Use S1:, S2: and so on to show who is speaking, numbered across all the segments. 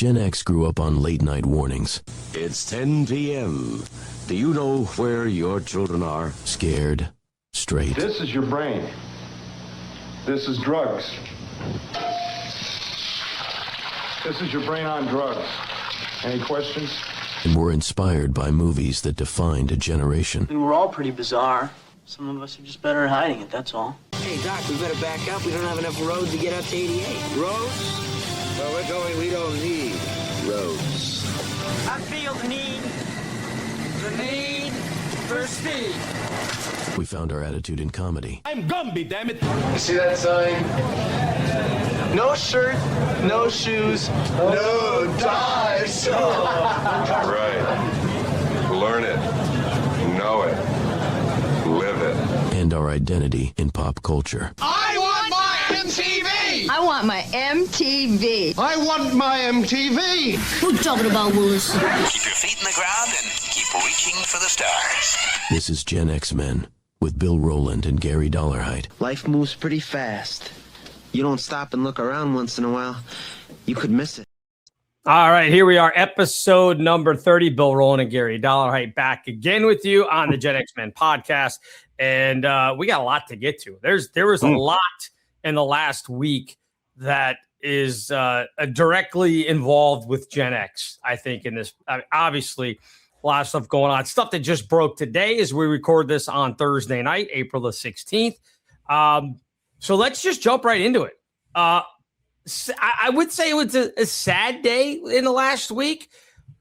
S1: Gen X grew up on late-night warnings.
S2: It's 10 p.m. Do you know where your children are?
S1: Scared, straight.
S3: This is your brain. This is drugs. This is your brain on drugs. Any questions?
S1: And were inspired by movies that defined a generation.
S4: We were all pretty bizarre. Some of us are just better at hiding it, that's all.
S5: Hey, Doc, we better back up. We don't have enough road to get up to 88.
S6: Roads? Where we're going, we don't need roads.
S4: I feel the need for speed.
S1: We found our attitude in comedy.
S7: I'm Gumby, damn it.
S3: You see that sign?
S4: No shirt, no shoes,
S3: No dice.
S8: Right. Learn it. Know it. Live it.
S1: And our identity in pop culture.
S7: I want my MTV!
S9: I want my MTV.
S7: I want my MTV!
S9: Who talking about, Willis?
S6: Keep your feet in the ground and keep reaching for the stars.
S1: This is Gen X Men with Bill Rowland and Gary Dollarhide.
S5: Life moves pretty fast. You don't stop and look around once in a while, you could miss it.
S10: All right, here we are, episode number 30. Bill Rowland and Gary Dollarhide back again with you on the Gen X Men podcast. And we got a lot to get to. There was a lot in the last week that is directly involved with Gen X, I think, in this. Obviously, a lot of stuff going on. Stuff that just broke today as we record this on Thursday night, April the 16th. So let's just jump right into it. I would say it was a sad day in the last week,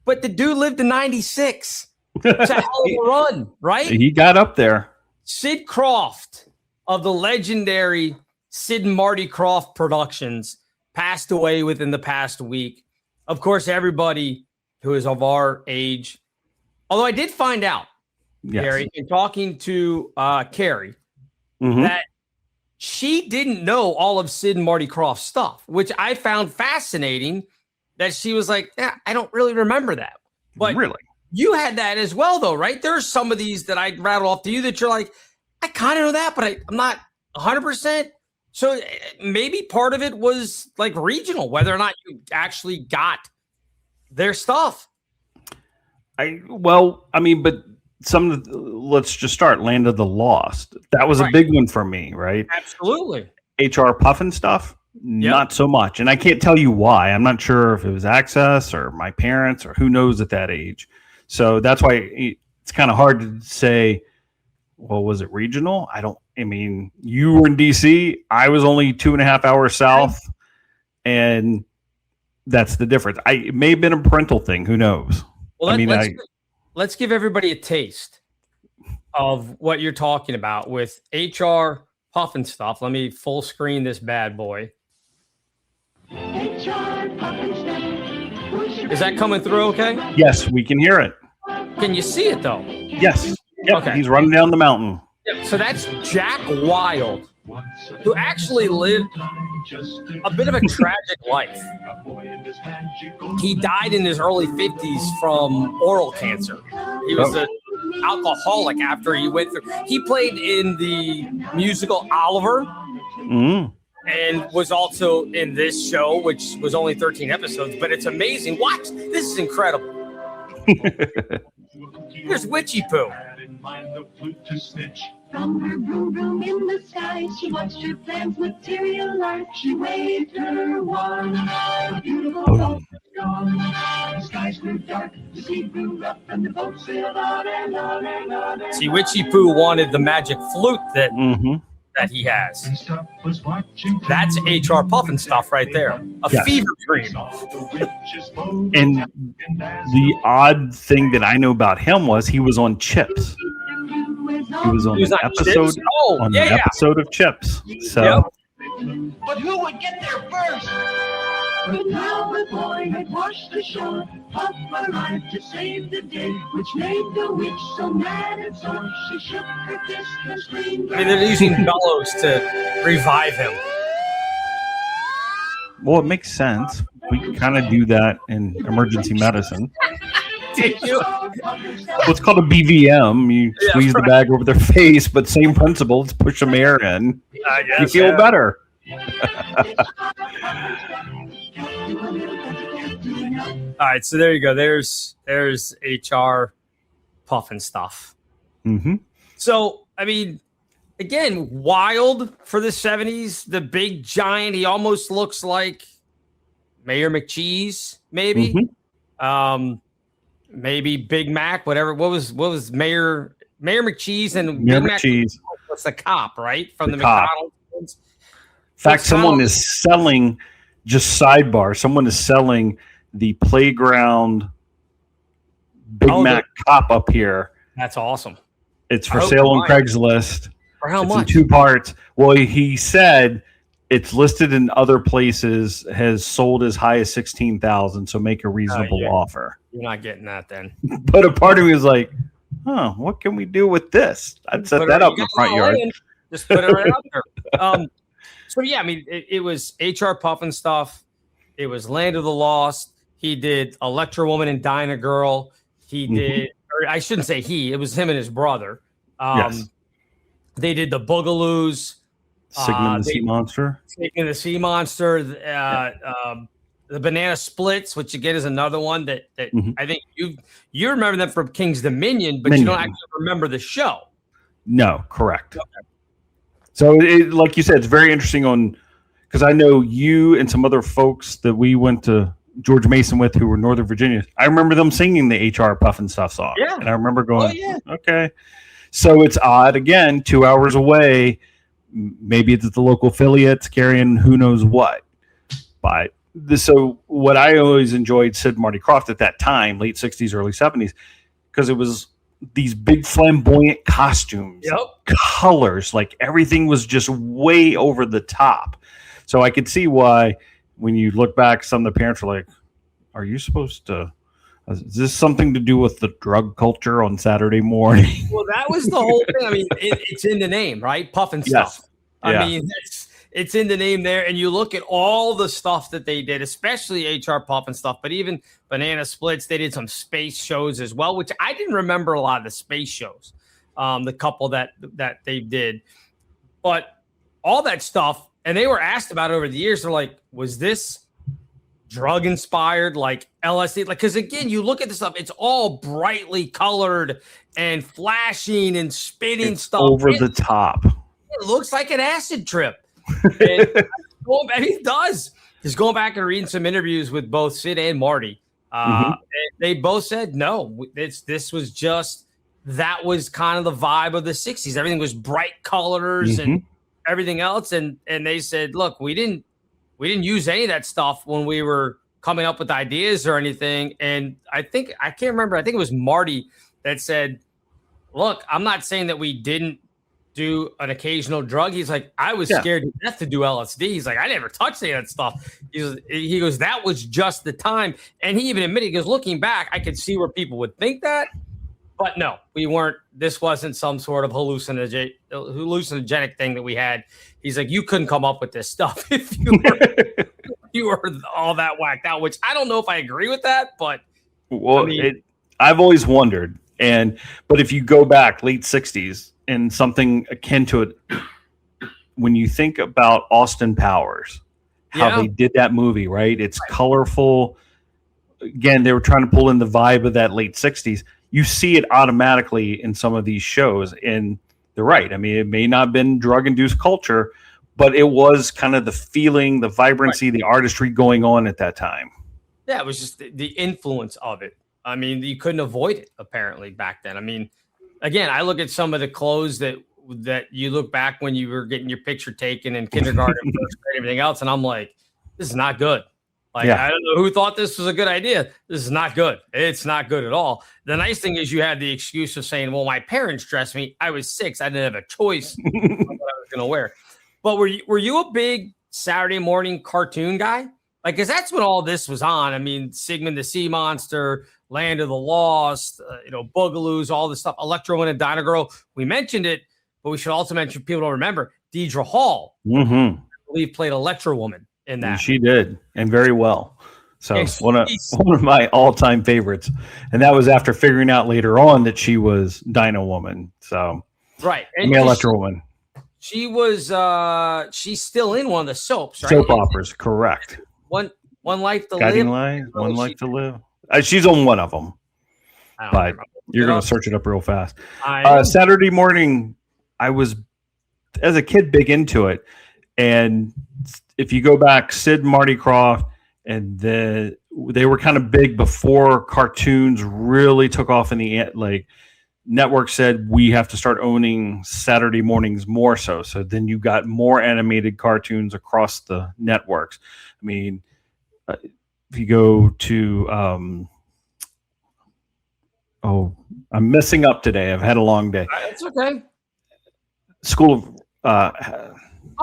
S10: but the dude lived to 96. It's a hell of a run, right?
S11: He got up there.
S10: Sid Krofft of the legendary Sid and Marty Krofft Productions passed away within the past week. Of course, everybody who is of our age, although I did find out, Gary, in talking to Carrie, that she didn't know all of Sid and Marty Krofft's stuff, which I found fascinating that she was like, yeah, I don't really remember that. But
S11: really?
S10: You had that as well, though, right? There's some of these that I rattle off to you that you're like, I kind of know that, but I'm not 100%. So maybe part of it was like regional, whether or not you actually got their stuff.
S11: But let's just start. Land of the Lost. That was a big one for me, right?
S10: Absolutely.
S11: HR Pufnstuf, not so much. And I can't tell you why. I'm not sure if it was access or my parents or who knows at that age. So that's why it's kind of hard to say, well, was it regional? You were in DC. I was only 2.5 hours south. And that's the difference. It may have been a parental thing. Who knows?
S10: Well, let's give everybody a taste of what you're talking about with HR Pufnstuf. Let me full screen this bad boy. Is that coming through okay?
S11: Yes, we can hear it.
S10: Can you see it, though?
S11: Yes. Yep,
S10: okay.
S11: He's running down the mountain.
S10: Yep. So that's Jack Wild, who actually lived a bit of a tragic life. He died in his early 50s from oral cancer. He was an alcoholic after he went through. He played in the musical Oliver and was also in this show, which was only 13 episodes, but it's amazing. Watch. This is incredible. Here's Witchy Poo.
S12: From her broom in the sky, she watched her plans materialize. She waved her wand. The beautiful boat was gone. The skies grew dark, the sea grew rough, and the boat sailed on and on and on.
S10: See, Witchy Poo wanted the magic flute that he has. That's HR Pufnstuf right there. A fever dream.
S11: And the odd thing that I know about him was he was on Chips. He was on an episode episode of Chips. So,
S7: But who would get there first?
S12: But now the boy had washed ashore, Puff arrived to save the day, which made the witch so mad and sore. She shook her fist and screamed.
S10: They're using bellows to revive him.
S11: Well, it makes sense. We kind of do that in emergency medicine.
S10: Did you?
S11: Well, it's called a BVM. You squeeze the bag over their face, but same principle. Let's push some air in.
S10: I guess,
S11: you feel better.
S10: All right, so there you go. There's HR Pufnstuf.
S11: Mm-hmm.
S10: So, I mean, again, wild for the 70s. The big giant. He almost looks like Mayor McCheese, maybe.
S11: Mm-hmm.
S10: Maybe Big Mac, whatever. What was Mayor McCheese and
S11: Mayor
S10: Big
S11: McCheese.
S10: Mac was the cop, right? From the
S11: cop.
S10: McDonald's.
S11: In fact, someone is selling, just sidebar, someone is selling the playground Big Mac cop up here.
S10: That's awesome.
S11: It's for sale on Craigslist.
S10: For how
S11: it's
S10: much?
S11: In 2 parts. Well, he said it's listed in other places, has sold as high as 16,000. So make a reasonable offer.
S10: You're not getting that then.
S11: But a part of me was like, "Huh, what can we do with this?" I'd set that up in the front yard.
S10: Just put it right out there. So yeah, I mean, it was HR Pufnstuf. It was Land of the Lost. He did Electra Woman and Dyna Girl. He did, or I shouldn't say he. It was him and his brother.
S11: Yes.
S10: They did the Bugaloos.
S11: Sigmund the Sea Monster.
S10: Sigmund the Sea Monster. The Banana Splits, which again is another one that I think you remember them from King's Dominion, but you don't actually remember the show.
S11: No, correct. Okay. So, like you said, it's very interesting because I know you and some other folks that we went to George Mason with who were Northern Virginia. I remember them singing the HR Pufnstuf song.
S10: Yeah.
S11: And I remember going, okay. So it's odd. Again, 2 hours away. Maybe it's the local affiliates carrying who knows what. But so what I always enjoyed Sid Marty Krofft at that time, late 60s, early 70s, because it was these big flamboyant costumes, colors, like everything was just way over the top. So I could see why when you look back, some of the parents were like, are you supposed to, is this something to do with the drug culture on Saturday morning?
S10: Well, that was the whole thing. I mean, it's in the name, right? Pufnstuf.
S11: Yes.
S10: I mean, it's in the name there. And you look at all the stuff that they did, especially HR Pufnstuf, but even Banana Splits, they did some space shows as well, which I didn't remember a lot of the space shows, the couple that they did. But all that stuff, and they were asked about it over the years. They're like, was this drug inspired, like LSD? Like, because again, you look at this stuff, it's all brightly colored and flashing and spitting stuff
S11: over the top.
S10: It looks like an acid trip. And it does. Just going back and reading some interviews with both Sid and Marty, they both said no. This was just, that was kind of the vibe of the 60s. Everything was bright colors and everything else, and they said, look, we didn't use any of that stuff when we were coming up with ideas or anything. And I can't remember, I think it was Marty that said, look, I'm not saying that we didn't do an occasional drug. He's like, I was scared to death to do LSD. He's like, I never touched any of that stuff. He goes, that was just the time. And he even admitted, he goes, looking back, I could see where people would think that. But no, we weren't. This wasn't some sort of hallucinogenic thing that we had. He's like, you couldn't come up with this stuff if you were all that whacked out. Which I don't know if I agree with that, but
S11: well, I've always wondered. But if you go back late 60s and something akin to it, when you think about Austin Powers, how they did that movie, right? It's colorful. Again, they were trying to pull in the vibe of that late 60s. You see it automatically in some of these shows, and they're right. I mean, it may not have been drug-induced culture, but it was kind of the feeling, the vibrancy, the artistry going on at that time.
S10: Yeah, it was just the influence of it. I mean, you couldn't avoid it, apparently, back then. I mean, again, I look at some of the clothes that you look back when you were getting your picture taken in kindergarten, first grade, everything else, and I'm like, this is not good. Like, I don't know who thought this was a good idea. This is not good. It's not good at all. The nice thing is you had the excuse of saying, well, my parents dressed me. I was 6. I didn't have a choice of what I was going to wear. But were you a big Saturday morning cartoon guy? Like, because that's when all this was on. I mean, Sigmund the Sea Monster, Land of the Lost, Bugaloos, all this stuff. Electra Woman and Dyna Girl. We mentioned it, but we should also mention, people don't remember, Deidre Hall, I believe, played Electra Woman in that.
S11: And she did, and very well. So one of my all-time favorites. And that was after figuring out later on that she was Dyna Woman. So
S10: right.
S11: And Electra Woman.
S10: She was she's still in one of the soaps, right?
S11: Soap operas, correct.
S10: One Life to
S11: Guiding
S10: Live.
S11: Light, One Life to Live. She's on one of them, but
S10: remember.
S11: you're going to search it up real fast.
S10: I
S11: Saturday morning, I was, as a kid, big into it. And if you go back, Sid, Marty Krofft, and they were kind of big before cartoons really took off in the like. Network said we have to start owning Saturday mornings more so. So then you got more animated cartoons across the networks. I mean, if you go to, I'm messing up today. I've had a long day.
S10: It's okay.
S11: Schoolhouse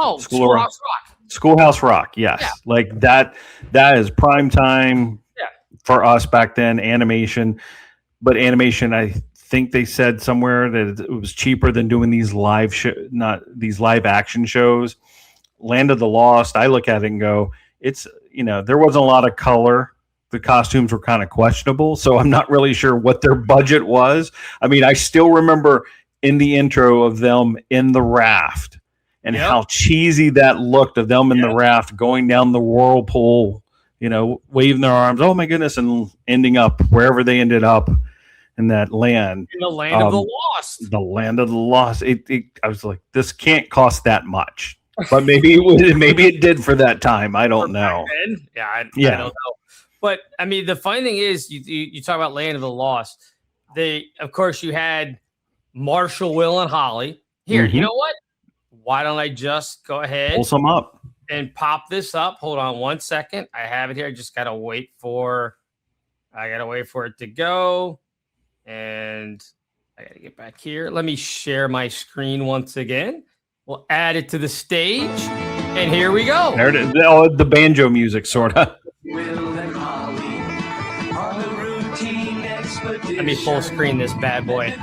S10: Rock.
S11: Schoolhouse Rock. Yes.
S10: Yeah.
S11: Like that is prime time for us back then, animation. But animation, I think they said somewhere that it was cheaper than doing these live action shows. Land of the Lost, I look at it and go, it's, there wasn't a lot of color. The costumes were kind of questionable, so I'm not really sure what their budget was. I mean, I still remember in the intro of them in the raft and how cheesy that looked of them in the raft going down the whirlpool, waving their arms. Oh my goodness. And ending up wherever they ended up in that land.
S10: In the land of the lost.
S11: The land of the lost. I was like, this can't cost that much. But maybe it did for that time. I don't know.
S10: I don't know. But I mean, the funny thing is, you talk about Land of the Lost. Of course, you had Marshall, Will, and Holly. Here, you know what? Why don't I just go ahead,
S11: pull some up,
S10: and pop this up? Hold on 1 second. I have it here. I just gotta wait for it to go, and I gotta get back here. Let me share my screen once again. We'll add it to the stage, and here we go.
S11: There it is. Oh, the banjo music, sort of.
S10: Let me full screen this bad boy.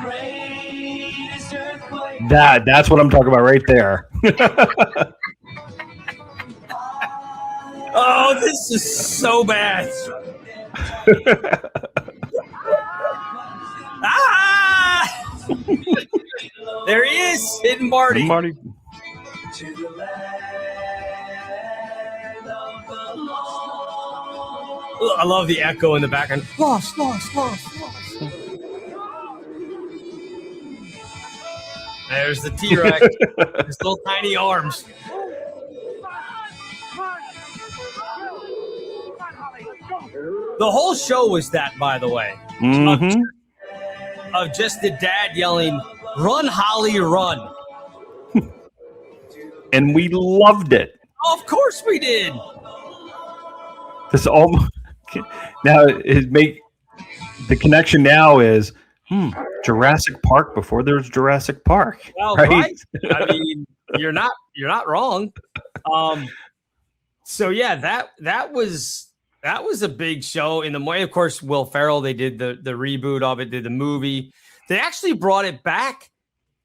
S11: That's what I'm talking about right there.
S10: Oh, this is so bad. There he is, Sid and Marty. I love the echo in the background. Lost. There's the T-Rex. His little tiny arms. The whole show was that, by the way.
S11: Mm-hmm.
S10: Of just the dad yelling, "Run, Holly, run."
S11: And we loved it.
S10: Oh, of course we did.
S11: This almost now the connection now is Jurassic Park before there's Jurassic Park.
S10: Well,
S11: right?
S10: I mean, you're not wrong. So yeah, that was a big show. In the way, of course, Will Ferrell, they did the reboot of it, did the movie. They actually brought it back,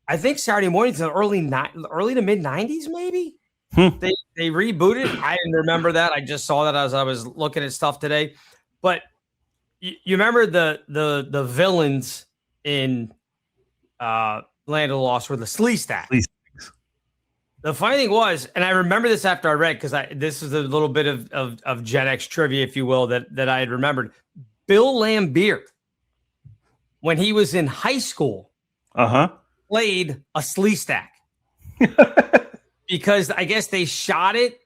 S10: I think, Saturday morning to the early to mid 90s, maybe. They rebooted. I didn't remember that. I just saw that as I was looking at stuff today. But you remember the villains in Land of the Lost were the Sleestack. The funny thing was, and I remember this after I read, because this is a little bit of Gen X trivia, if you will, that I had remembered. Bill Lambier, when he was in high school, played a Sleestack. Because I guess they shot it,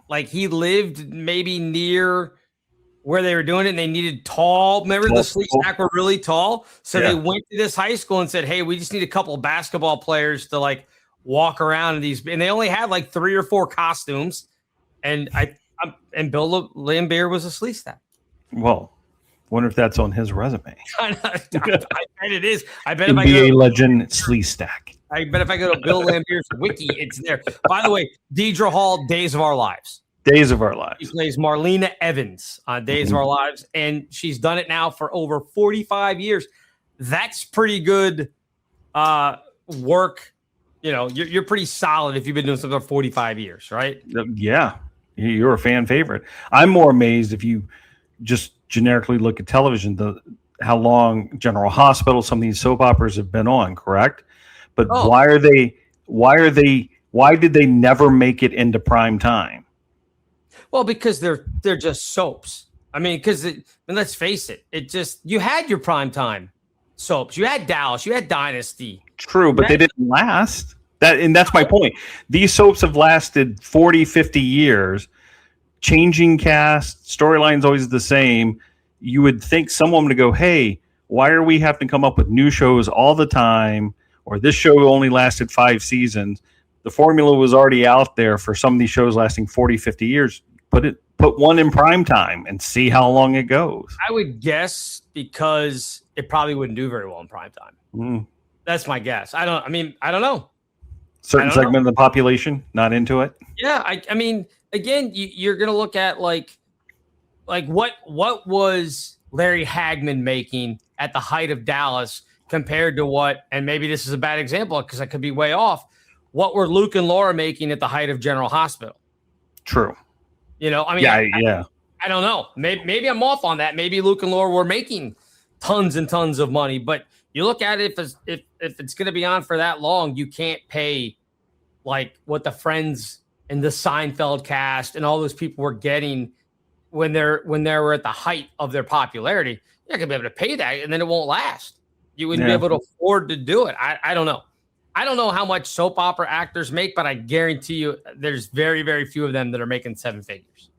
S10: like he lived maybe near where they were doing it, and they needed tall. Remember, the Sleestack were really tall, so they went to this high school and said, "Hey, we just need a couple of basketball players to like walk around in these." And they only had like 3 or 4 costumes, and and Bill Lambier was a Sleestack.
S11: Well, wonder if that's on his resume.
S10: I bet it is. I bet
S11: NBA
S10: if I go
S11: legend Sleestack.
S10: I bet if I go to Bill Lambier's wiki, it's there. By the way, Deidre Hall, Days of Our Lives.
S11: Days of Our Lives.
S10: She plays Marlena Evans on Days of Our Lives, and she's done it now for over 45 years. That's pretty good work. You know, you're pretty solid if you've been doing something for 45 years, right?
S11: Yeah, you're a fan favorite. I'm more amazed if you just generically look at television, how long General Hospital, some of these soap operas have been on, correct? But why did they never make it into prime time?
S10: Well, because they're just soaps. I mean, let's face it, you had your prime time soaps. You had Dallas, you had Dynasty.
S11: True, but they didn't last. That's my point. These soaps have lasted 40, 50 years, changing cast, storylines always the same. You would think someone would go, hey, why are we having to come up with new shows all the time? Or this show only lasted 5 seasons. The formula was already out there for some of these shows lasting 40, 50 years. Put one in prime time and see how long it goes.
S10: I would guess because it probably wouldn't do very well in prime time. That's my guess. I don't know.
S11: Certain segment of the population not into it.
S10: Yeah, I mean, again, you're going to look at like what was Larry Hagman making at the height of Dallas compared to what, and maybe this is a bad example because I could be way off. What were Luke and Laura making at the height of General Hospital? True. I mean,
S11: yeah.
S10: I don't know. Maybe I'm off on that. Maybe Luke and Laura were making tons and tons of money, but you look at it, if it's going to be on for that long, you can't pay like what the Friends and the Seinfeld cast and all those people were getting when they were at the height of their popularity. You're not going to be able to pay that, and then it won't last. You wouldn't be able to afford to do it. I don't know. I don't know how much soap opera actors make, but I guarantee you there's very, very few of them that are making 7 figures.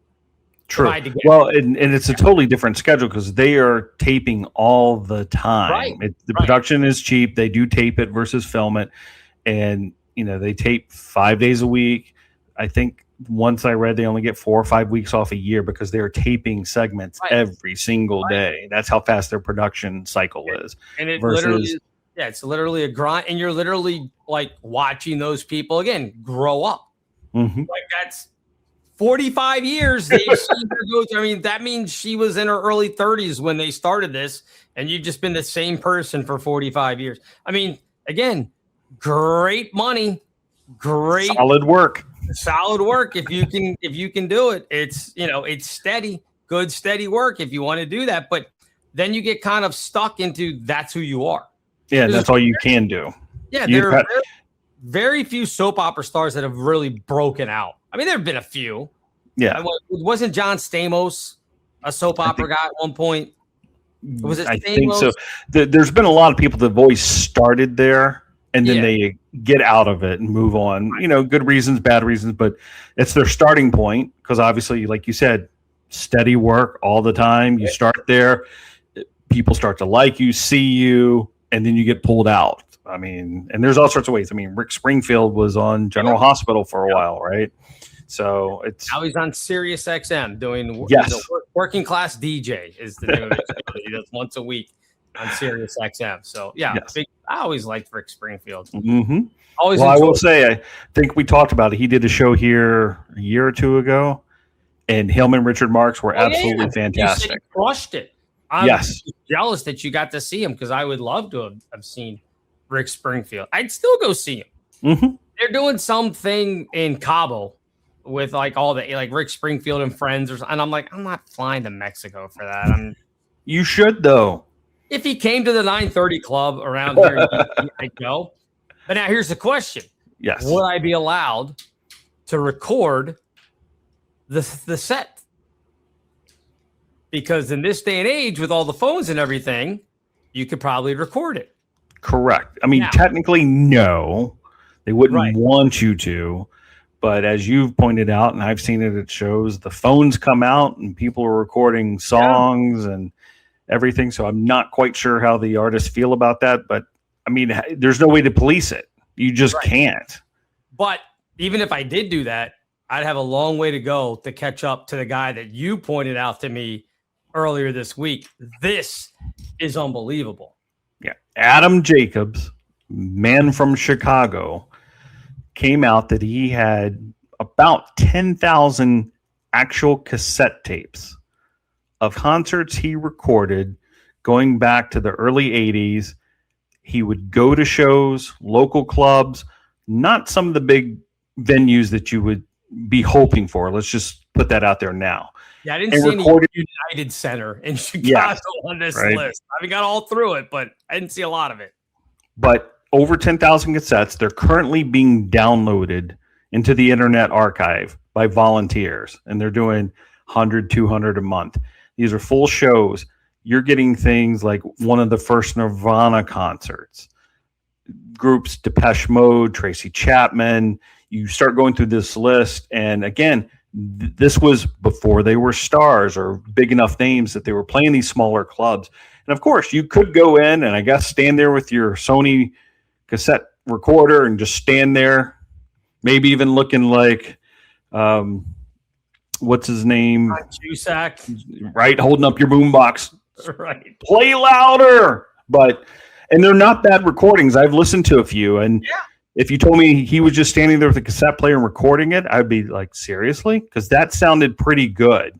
S11: True. Well, and it's a totally different schedule because they are taping all the time.
S10: Right.
S11: The production is cheap. They do tape it versus film it. And, they tape 5 days a week. I think once I read they only get 4 or 5 weeks off a year because they're taping segments every single day. That's how fast their production cycle is.
S10: And it literally is. Yeah, it's literally a grind, and you're literally like watching those people again grow up.
S11: Mm-hmm.
S10: Like that's 45 years. They've seen her go through. I mean, that means she was in her early 30s when they started this, and you've just been the same person for 45 years. I mean, again, great money, great
S11: solid work.
S10: If you can do it, it's steady, good, steady work if you want to do that. But then you get kind of stuck into that's who you are.
S11: Yeah, that's all you can do.
S10: Yeah, there are very few soap opera stars that have really broken out. I mean, there have been a few.
S11: Yeah.
S10: Wasn't John Stamos a soap opera guy at one point? Was it Stamos?
S11: I think so. There's been a lot of people that have always started there, and then they get out of it and move on. Good reasons, bad reasons, but it's their starting point because obviously, like you said, steady work all the time. You start there, people start to like you, see you, and then you get pulled out. I mean, and there's all sorts of ways. I mean, Rick Springfield was on General Hospital for a while, right? So now he's on Sirius XM doing Working Class DJ is the name of it. He does once a week on Sirius XM. So I always liked Rick Springfield. Mm-hmm.
S10: I
S11: will say, I think we talked about it. He did a show here a year or two ago, and him and Richard Marx were absolutely fantastic.
S10: He crushed it. I'm jealous that you got to see him because I would love to have seen Rick Springfield. I'd still go see him.
S11: Mm-hmm.
S10: They're doing something in Cabo with like all the Rick Springfield and friends, and I'm like, I'm not flying to Mexico for that.
S11: You should though.
S10: If he came to the 9:30 club around here, I'd go. But now here's the question:
S11: Yes,
S10: would I be allowed to record the set? Because in this day and age, with all the phones and everything, you could probably record it.
S11: Correct. I mean, technically, no. They wouldn't want you to. But as you've pointed out, and I've seen it at shows, the phones come out and people are recording songs and everything. So I'm not quite sure how the artists feel about that. But, I mean, there's no way to police it. You just can't.
S10: But even if I did do that, I'd have a long way to go to catch up to the guy that you pointed out to me earlier this week. This is unbelievable.
S11: Yeah. Aadam Jacobs, man from Chicago, came out that he had about 10,000 actual cassette tapes of concerts he recorded going back to the early 80s. He would go to shows, local clubs, not some of the big venues that you would be hoping for. Let's just put that out there now.
S10: Yeah, I didn't see any United Center in Chicago on this list. I got all through it, but I didn't see a lot of it.
S11: But over 10,000 cassettes, they're currently being downloaded into the Internet Archive by volunteers, and they're doing 100, 200 a month. These are full shows. You're getting things like one of the first Nirvana concerts, groups Depeche Mode, Tracy Chapman. You start going through this list, and again, this was before they were stars or big enough names that they were playing these smaller clubs. And of course, you could go in and I guess stand there with your Sony cassette recorder and just stand there, maybe even looking like what's his name?
S10: Cusack.
S11: Right, holding up your boombox.
S10: Right.
S11: Play louder. And they're not bad recordings. I've listened to a few, and if you told me he was just standing there with a cassette player and recording it, I'd be like, seriously? Because that sounded pretty good.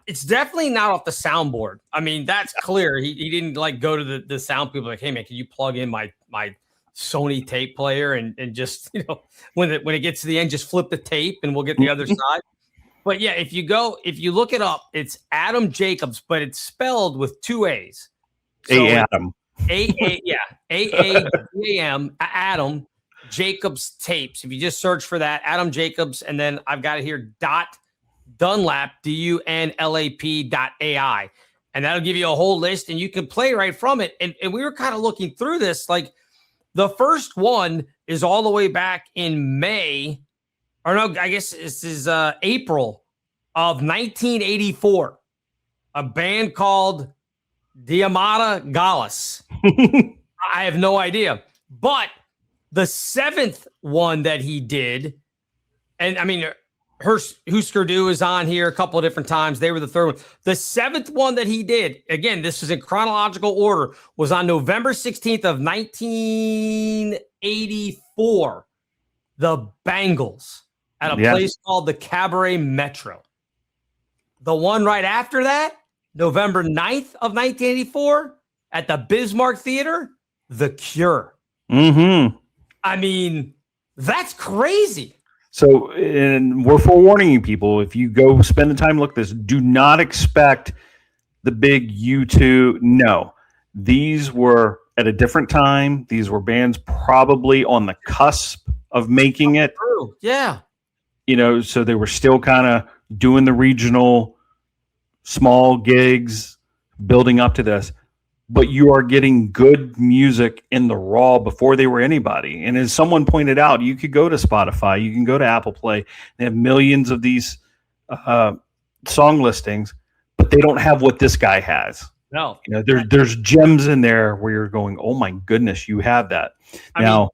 S10: It's definitely not off the soundboard. I mean, that's clear. He didn't like go to the sound people like, hey man, can you plug in my Sony tape player and just, you know, when it gets to the end, just flip the tape and we'll get the other side. But yeah, if you look it up, it's Aadam Jacobs, but it's spelled with two A's. So
S11: Adam.
S10: A-A-D-A-M, Aadam Jacobs tapes. If you just search for that, Aadam Jacobs, and then I've got it here, Dunlap, DUNLAP.ai. And that'll give you a whole list, and you can play right from it. And we were kind of looking through this. Like, the first one is all the way back in May, or no, I guess this is April of 1984. A band called Bugaloos. I have no idea. But the seventh one that he did, and I mean, Husker Du is on here a couple of different times. They were the third one. The seventh one that he did, again, this is in chronological order, was on November 16th of 1984. The Bangles at a place called the Cabaret Metro. The one right after that, November 9th of 1984 at the Bismarck Theater, The Cure.
S11: Mm-hmm.
S10: I mean, that's crazy.
S11: So, and we're forewarning you people, if you go spend the time look this, do not expect the big U2. No, these were at a different time. These were bands probably on the cusp of making it.
S10: Yeah.
S11: You know, so they were still kind of doing the regional small gigs, building up to this. But you are getting good music in the raw before they were anybody. And as someone pointed out, you could go to Spotify, you can go to Apple Play. They have millions of these song listings, but they don't have what this guy has.
S10: No.
S11: You know, there's gems in there where you're going, oh my goodness, you have that.
S10: I mean,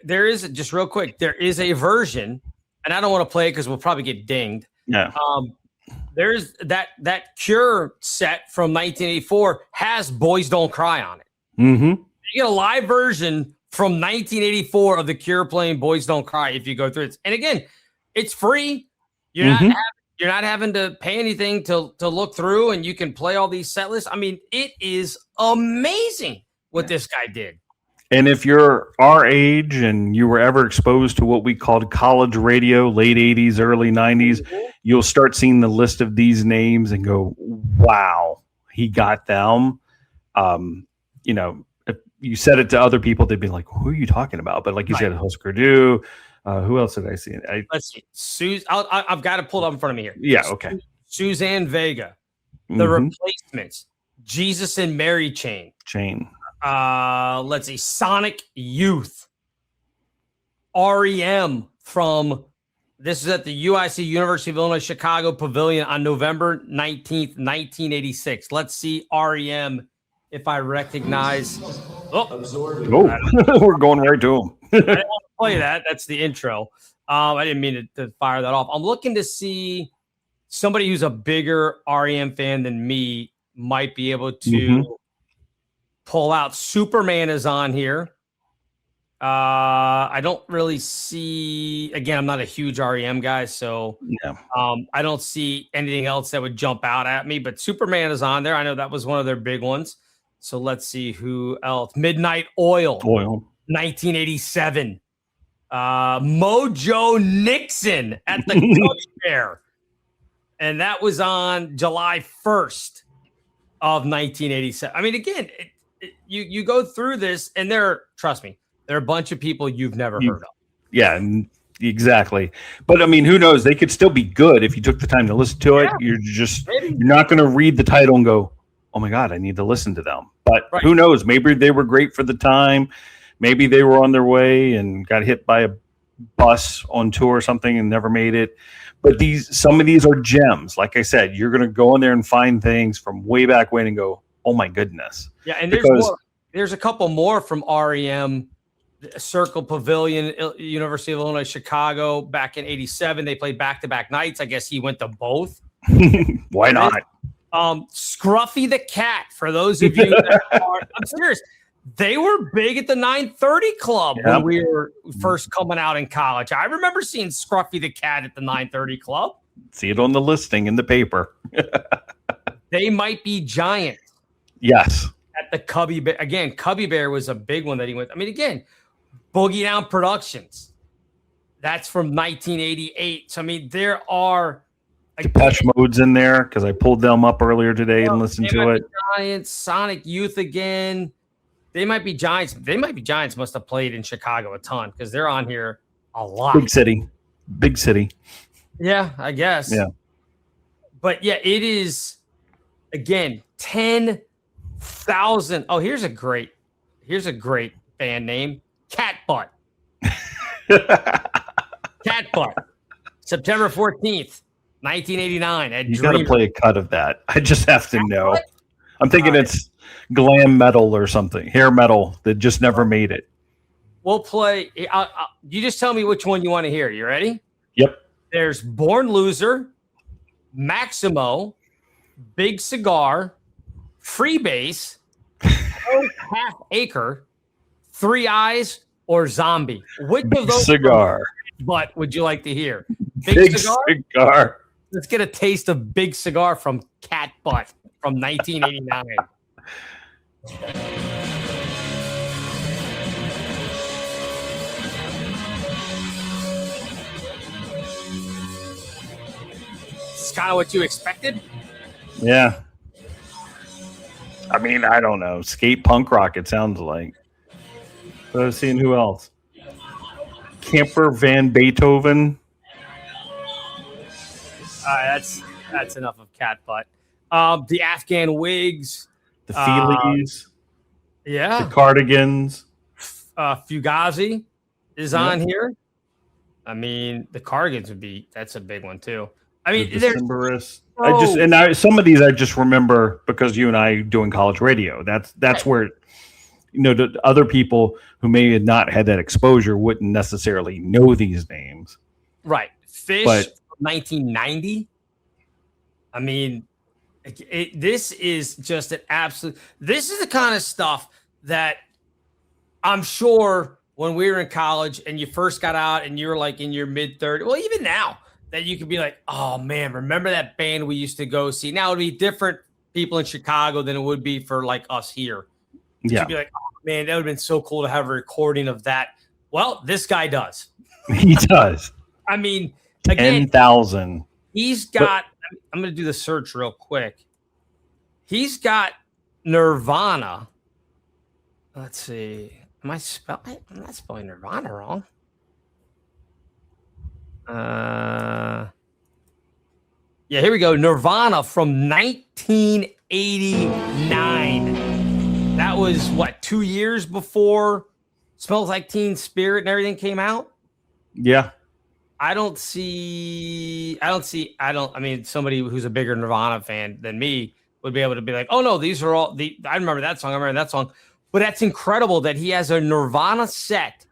S10: there is, just real quick, there is a version, and I don't want to play it because we'll probably get dinged.
S11: Yeah.
S10: There's that Cure set from 1984 has Boys Don't Cry on it.
S11: Mm-hmm.
S10: You get a live version from 1984 of the Cure playing Boys Don't Cry if you go through it. And again, it's free. You're not having to pay anything to look through, and you can play all these set lists. I mean, it is amazing what this guy did.
S11: And if you're our age and you were ever exposed to what we called college radio, late 80s, early 90s, you'll start seeing the list of these names and go, wow, he got them. You know, if you said it to other people, they'd be like, who are you talking about? But like you said, Husker Du. Who else did I see?
S10: Let's see. I've got it pulled up in front of me here.
S11: Yeah, okay.
S10: Suzanne Vega, The Replacements, Jesus and Mary Chain. Let's see, Sonic Youth, REM from, this is at the UIC, University of Illinois Chicago Pavilion on November 19th, 1986. Let's see REM if I recognize.
S11: We're going right to them.
S10: I didn't want to play that. That's the intro. I didn't mean to fire that off. I'm looking to see somebody who's a bigger REM fan than me might be able to pull out. Superman is on here. I don't really see, again, I'm not a huge REM guy, so I don't see anything else that would jump out at me, but Superman is on there. I know that was one of their big ones. So let's see who else. Midnight Oil. 1987. Mojo Nixon at the Coach Fair. And that was on July 1st of 1987. I mean, again, you go through this, and trust me, there are a bunch of people you've never heard of.
S11: Yeah, and Exactly. But I mean, who knows? They could still be good if you took the time to listen to it. You're not going to read the title and go, oh my God, I need to listen to them. But who knows? Maybe they were great for the time. Maybe they were on their way and got hit by a bus on tour or something and never made it. But some of these are gems. Like I said, you're going to go in there and find things from way back when and go, oh my goodness.
S10: Yeah, and there's a couple more from REM. Circle Pavilion, University of Illinois, Chicago, back in '87. They played back-to-back nights. I guess he went to both.
S11: Why not?
S10: Scruffy the Cat, for those of you that I'm serious. They were big at the 930 Club when we were first coming out in college. I remember seeing Scruffy the Cat at the 930 Club.
S11: See it on the listing in the paper.
S10: They Might Be Giants.
S11: Yes.
S10: At the Cubby Bear. Again, Cubby Bear was a big one that he went. I mean, again, Boogie Down Productions. That's from 1988. So, I mean, there are...
S11: Depeche Mode's in there because I pulled them up earlier today and listened to it.
S10: Giants, Sonic Youth again. They Might Be Giants. They Might Be Giants must have played in Chicago a ton because they're on here a lot.
S11: Big city.
S10: Yeah, I guess.
S11: Yeah.
S10: But yeah, it is, again, 10,000. Oh, here's a great band name. Cat Butt. Cat Butt. September 14th, 1989.
S11: You got to play a cut of that. I just have to know. I'm thinking it's glam metal or something, hair metal that just never made it.
S10: We'll play. You just tell me which one you want to hear. You ready?
S11: Yep.
S10: There's Born Loser, Maximo, Big Cigar, Freebase, Half Acre, Three Eyes, or Zombie. Which of those
S11: cigar
S10: but would you like to hear?
S11: Big Cigar.
S10: Let's get a taste of Big Cigar from Cat Butt from 1989. It's kind of what you expected.
S11: Yeah. I mean, I don't know. Skate punk rock, it sounds like. But I was seeing who else. Camper Van Beethoven.
S10: That's enough of Cat Butt. The Afghan Wigs.
S11: The Feelies.
S10: Yeah.
S11: The Cardigans.
S10: Fugazi is on here. I mean, the Cardigans that's a big one too. I mean,
S11: some of these I just remember because you and I doing college radio. That's where, the other people who may have not had that exposure wouldn't necessarily know these names.
S10: Right. Fish from 1990. I mean, this is just an absolute. This is the kind of stuff that I'm sure when we were in college and you first got out and you were like in your mid-30s, well, even now, that you could be like, oh man, remember that band we used to go see? Now it would be different people in Chicago than it would be for like us here.
S11: Yeah.
S10: You'd be like, oh man, that would have been so cool to have a recording of that. Well, this guy does.
S11: He does.
S10: I mean, again,
S11: 10,000.
S10: He's got, I'm going to do the search real quick. He's got Nirvana. Let's see. I'm not spelling Nirvana wrong. Yeah, here we go. Nirvana from 1989. That was what, 2 years before Smells Like Teen Spirit and everything came out?
S11: Yeah.
S10: I mean, somebody who's a bigger Nirvana fan than me would be able to be like, oh no, these are all I remember that song. But that's incredible that he has a Nirvana set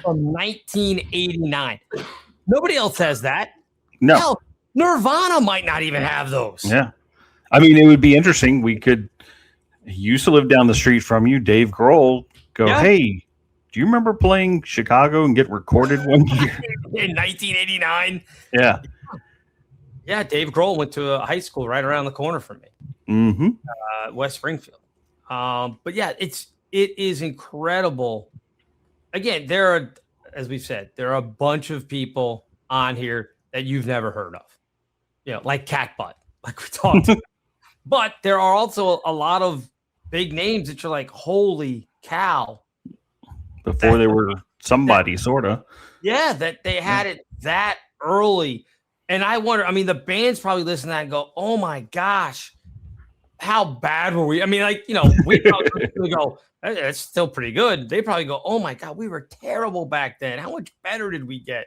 S10: from 1989. Nobody else has that.
S11: No.
S10: Hell, Nirvana might not even have those.
S11: Yeah. I mean, it would be interesting. He used to live down the street from you, Dave Grohl, hey, do you remember playing Chicago and get recorded one year?
S10: In 1989?
S11: Yeah.
S10: Yeah, Dave Grohl went to a high school right around the corner from me.
S11: Mm-hmm.
S10: West Springfield. But yeah, it is incredible. Again, as we've said, there are a bunch of people on here that you've never heard of. Like Cat Butt, like we talked about. But there are also a lot of big names that you're like, holy cow.
S11: Before they were somebody, sort of.
S10: Yeah, that they had it that early. And I wonder, I mean, the band's probably listen to that and go, oh my gosh, how bad were we? I mean, like, we probably go, that's still pretty good. They probably go, oh my God, we were terrible back then. How much better did we get?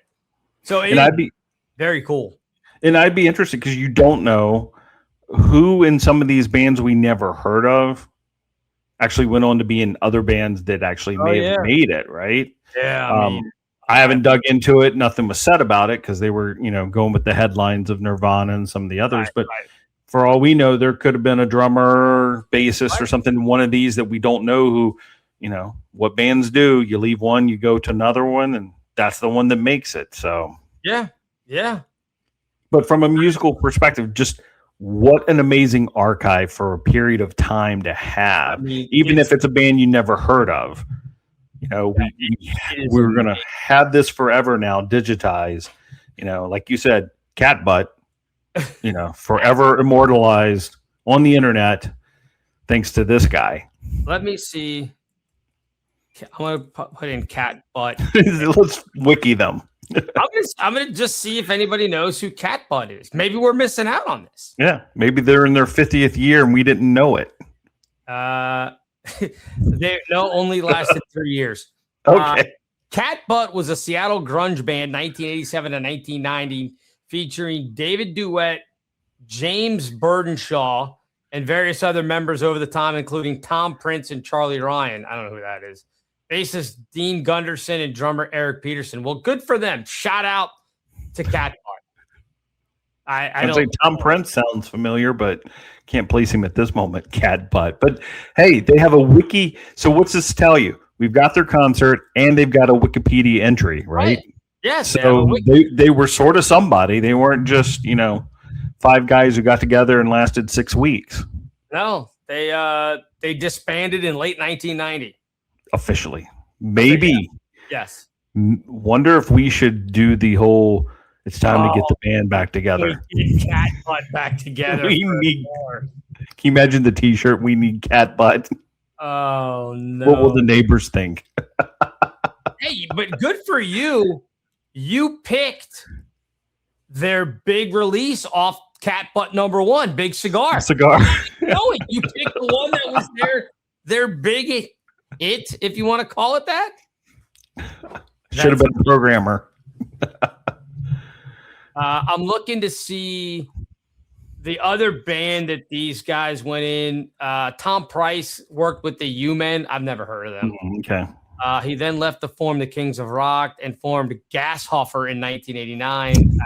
S10: So I'd be very cool.
S11: And I'd be interested because you don't know who in some of these bands we never heard of actually went on to be in other bands that actually may have made it, right?
S10: Yeah.
S11: I haven't dug into it. Nothing was said about it because they were, going with the headlines of Nirvana and some of the others. But for all we know, there could have been a drummer, bassist, or something, one of these that we don't know who, what bands do. You leave one, you go to another one, and that's the one that makes it. So,
S10: yeah.
S11: But from a musical perspective, just what an amazing archive for a period of time to have, even if it's a band you never heard of. We're going to have this forever now, digitized, like you said, cat butt, forever immortalized on the internet, thanks to this guy.
S10: Let me see. I'm going to put in cat butt.
S11: Let's wiki them.
S10: I'm gonna just see if anybody knows who Cat Butt is. Maybe we're missing out on this.
S11: Yeah, maybe they're in their 50th year and we didn't know it.
S10: They only lasted 3 years.
S11: Okay.
S10: Cat Butt was a Seattle grunge band, 1987 to 1990, featuring David Duet, James Burdenshaw, and various other members over the time, including Tom Prince and Charlie Ryan. I don't know who that is. Bassist Dean Gunderson and drummer Eric Peterson. Well, good for them. Shout out to Cat Butt. I don't
S11: say Tom Prince sounds familiar, but can't place him at this moment. Cat Butt. But hey, they have a wiki. So what's this tell you? We've got their concert and they've got a Wikipedia entry, right?
S10: Yes.
S11: So they were sort of somebody. They weren't just, 5 guys who got together and lasted 6 weeks.
S10: No, they disbanded in late 1990.
S11: Officially. Maybe.
S10: Yes.
S11: Wonder if we should do the whole it's time to get the band back together.
S10: Get Cat Butt back together.
S11: Can you imagine the t-shirt? We need Cat Butt.
S10: Oh no.
S11: What will the neighbors think?
S10: Hey, but good for you. You picked their big release off Cat Butt #1, Big Cigar. You picked the one that was their big it, if you want to call it that.
S11: Should have been a programmer.
S10: I'm looking to see the other band that these guys went in. Tom Price worked with the U-Men. I've never heard of them.
S11: Okay.
S10: He then left to form the Kings of Rock and formed Gasshoffer in 1989.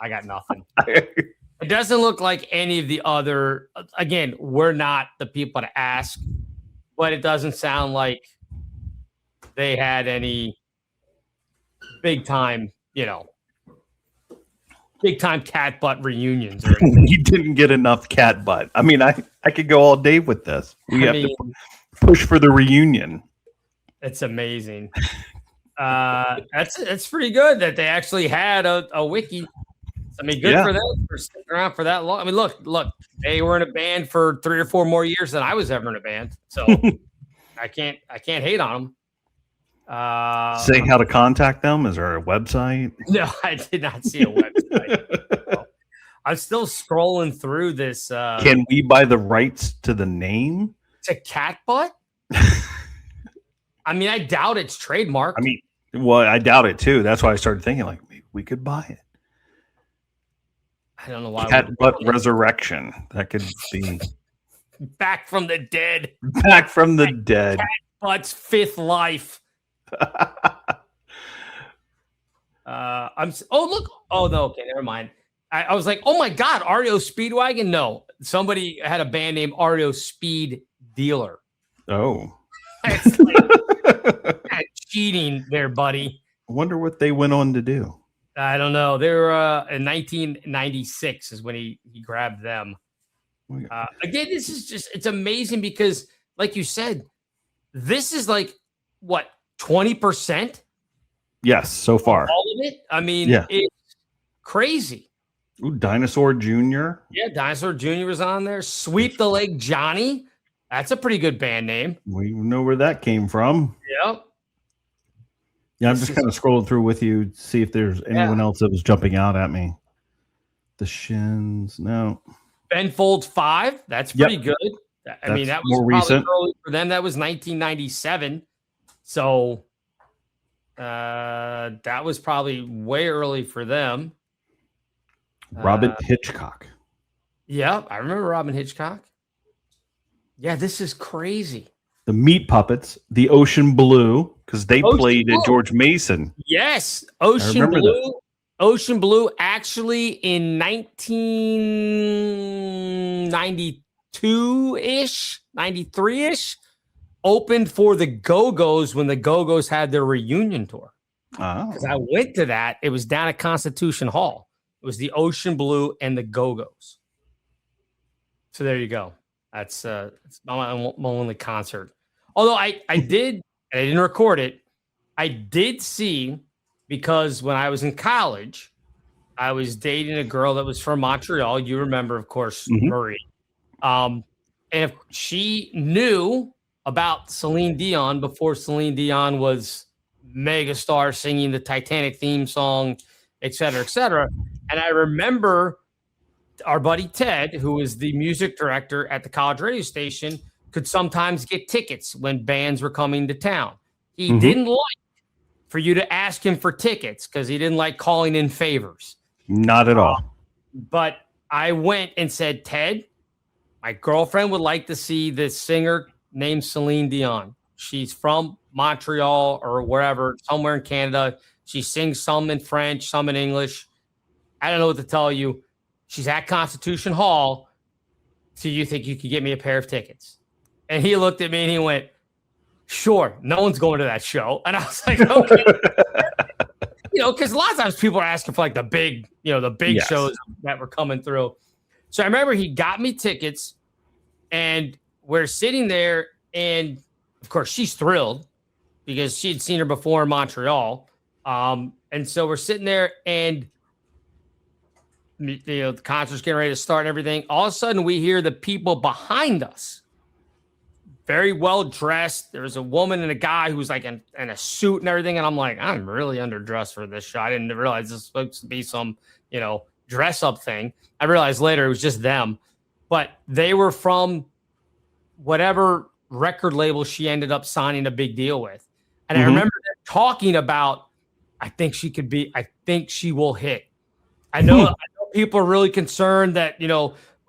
S10: I got nothing. It doesn't look like any of the other. Again, we're not the people to ask. But it doesn't sound like they had any big time cat butt reunions. Or
S11: You didn't get enough cat butt. I mean, I could go all day with this. We have to push for the reunion.
S10: It's amazing. It's pretty good that they actually had a wiki. I mean, good for them for sticking around for that long. I mean, look, they were in a band for 3 or 4 more years than I was ever in a band. So I can't hate on them.
S11: Say how to contact them. Is there a website?
S10: No, I did not see a website. I'm still scrolling through this.
S11: Can we buy the rights to the name?
S10: To Cat Butt? I mean, I doubt it's trademarked.
S11: I mean, well, I doubt it too. That's why I started thinking like maybe we could buy it.
S10: I don't know why.
S11: Cat Butt Resurrection. That could be
S10: back from the dead.
S11: Back from the dead.
S10: Cat Butt's 5th life. Look. Oh no. Okay, never mind. I was like, oh my God, REO Speedwagon. No, somebody had a band named REO Speed Dealer.
S11: Oh,
S10: it's like cheating there, buddy.
S11: I wonder what they went on to do.
S10: I don't know. They were in 1996 is when he grabbed them. Again, this is it's amazing because, like you said, this is like what 20%.
S11: Yes, so far.
S10: All of it. I mean, it's crazy.
S11: Ooh, Dinosaur Jr.
S10: Yeah, Dinosaur Jr. was on there. Sweep the Leg Johnny. That's a pretty good band name.
S11: We know where that came from.
S10: Yep.
S11: Yeah, I'm just kind of scrolling through with you, see if there's anyone else that was jumping out at me. The Shins, no.
S10: Ben Folds 5, that's pretty good. I mean, that was
S11: more
S10: probably
S11: recent
S10: early for them. That was 1997. So that was probably way early for them.
S11: Robin Hitchcock.
S10: Yeah, I remember Robin Hitchcock. Yeah, this is crazy.
S11: The Meat Puppets, the Ocean Blue, because they played at George Mason.
S10: Yes, Ocean Blue. Ocean Blue actually in 1992-ish, 93-ish, opened for the Go-Go's when the Go-Go's had their reunion tour. Because I went to that. It was down at Constitution Hall. It was the Ocean Blue and the Go-Go's. So there you go. That's my only concert. Although I didn't record it. I did see, because when I was in college, I was dating a girl that was from Montreal. You remember, of course, Marie. And if she knew about Celine Dion before Celine Dion was megastar singing the Titanic theme song, et cetera, et cetera. And I remember our buddy Ted, who was the music director at the college radio station, could sometimes get tickets when bands were coming to town. He didn't like for you to ask him for tickets because he didn't like calling in favors.
S11: Not at all.
S10: But I went and said, Ted, my girlfriend would like to see this singer named Celine Dion. She's from Montreal or wherever, somewhere in Canada. She sings some in French, some in English. I don't know what to tell you. She's at Constitution Hall. So you think you could get me a pair of tickets? And he looked at me and he went, sure, no one's going to that show. And I was like, okay. Because a lot of times people are asking for like the big shows that were coming through. So I remember he got me tickets and we're sitting there. And of course, she's thrilled because she'd seen her before in Montreal. And so we're sitting there and the concert's getting ready to start and everything. All of a sudden, we hear the people behind us, very well dressed. There was a woman and a guy who was like in a suit and everything. And I'm like, I'm really underdressed for this show. I didn't realize this was supposed to be some, dress up thing. I realized later it was just them, but they were from whatever record label she ended up signing a big deal with. And I remember them talking about, I think she will hit. I know people are really concerned that,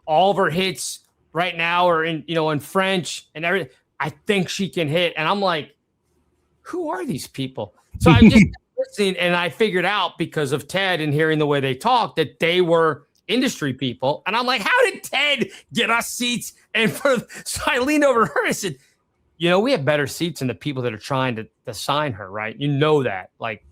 S10: all of her hits right now are in French and everything. I think she can hit. And I'm like, who are these people? So I'm just listening and I figured out because of Ted and hearing the way they talk that they were industry people. And I'm like, how did Ted get us seats? So I leaned over to her and said, we have better seats than the people that are trying to sign her, right? You know that. Like,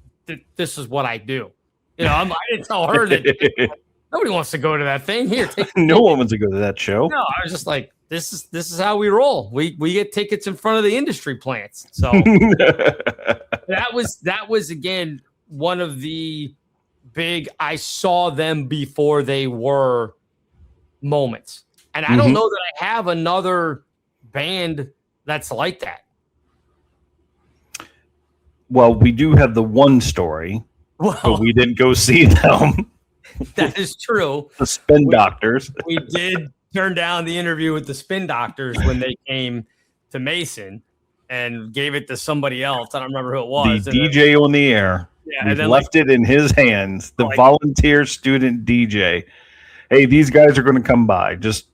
S10: this is what I do. I didn't tell her that nobody wants to go to that thing. Here,
S11: no one wants to go to that show.
S10: No, I was just like, this is how we roll. We get tickets in front of the industry plants. So that was again one of the big I saw them before they were moments. And I don't know that I have another band that's like that.
S11: Well, we do have the one story. But we didn't go see them.
S10: That is true.
S11: The Spin Doctors.
S10: We did turn down the interview with the Spin Doctors when they came to Mason and gave it to somebody else. I don't remember who it was.
S11: The DJ on the air. Yeah, and then left it in his hands. The volunteer student DJ. Hey, these guys are going to come by. Just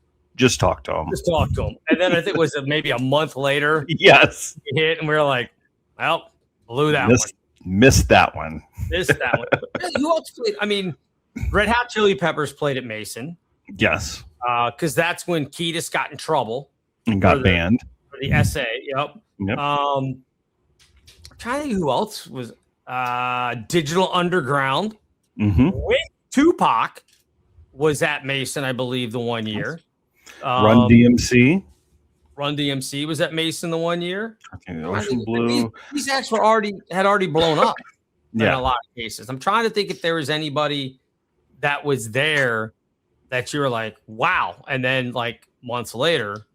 S11: talk to them.
S10: Just talk to them. And then I think it was maybe a month later.
S11: Yes.
S10: We hit and we were like, well, blew that one.
S11: Missed that one.
S10: Who else played? I mean, Red Hot Chili Peppers played at Mason.
S11: Yes.
S10: Because that's when Kiedis got in trouble.
S11: And got banned.
S10: For the essay. Yep. I'm trying to think who else was Digital Underground. With Tupac was at Mason, I believe, the one year.
S11: Run DMC.
S10: Run DMC was at Mason the one year.
S11: I think the Ocean Blue.
S10: These acts had already blown up in a lot of cases. I'm trying to think if there was anybody that was there that you were like, wow. And then like months later,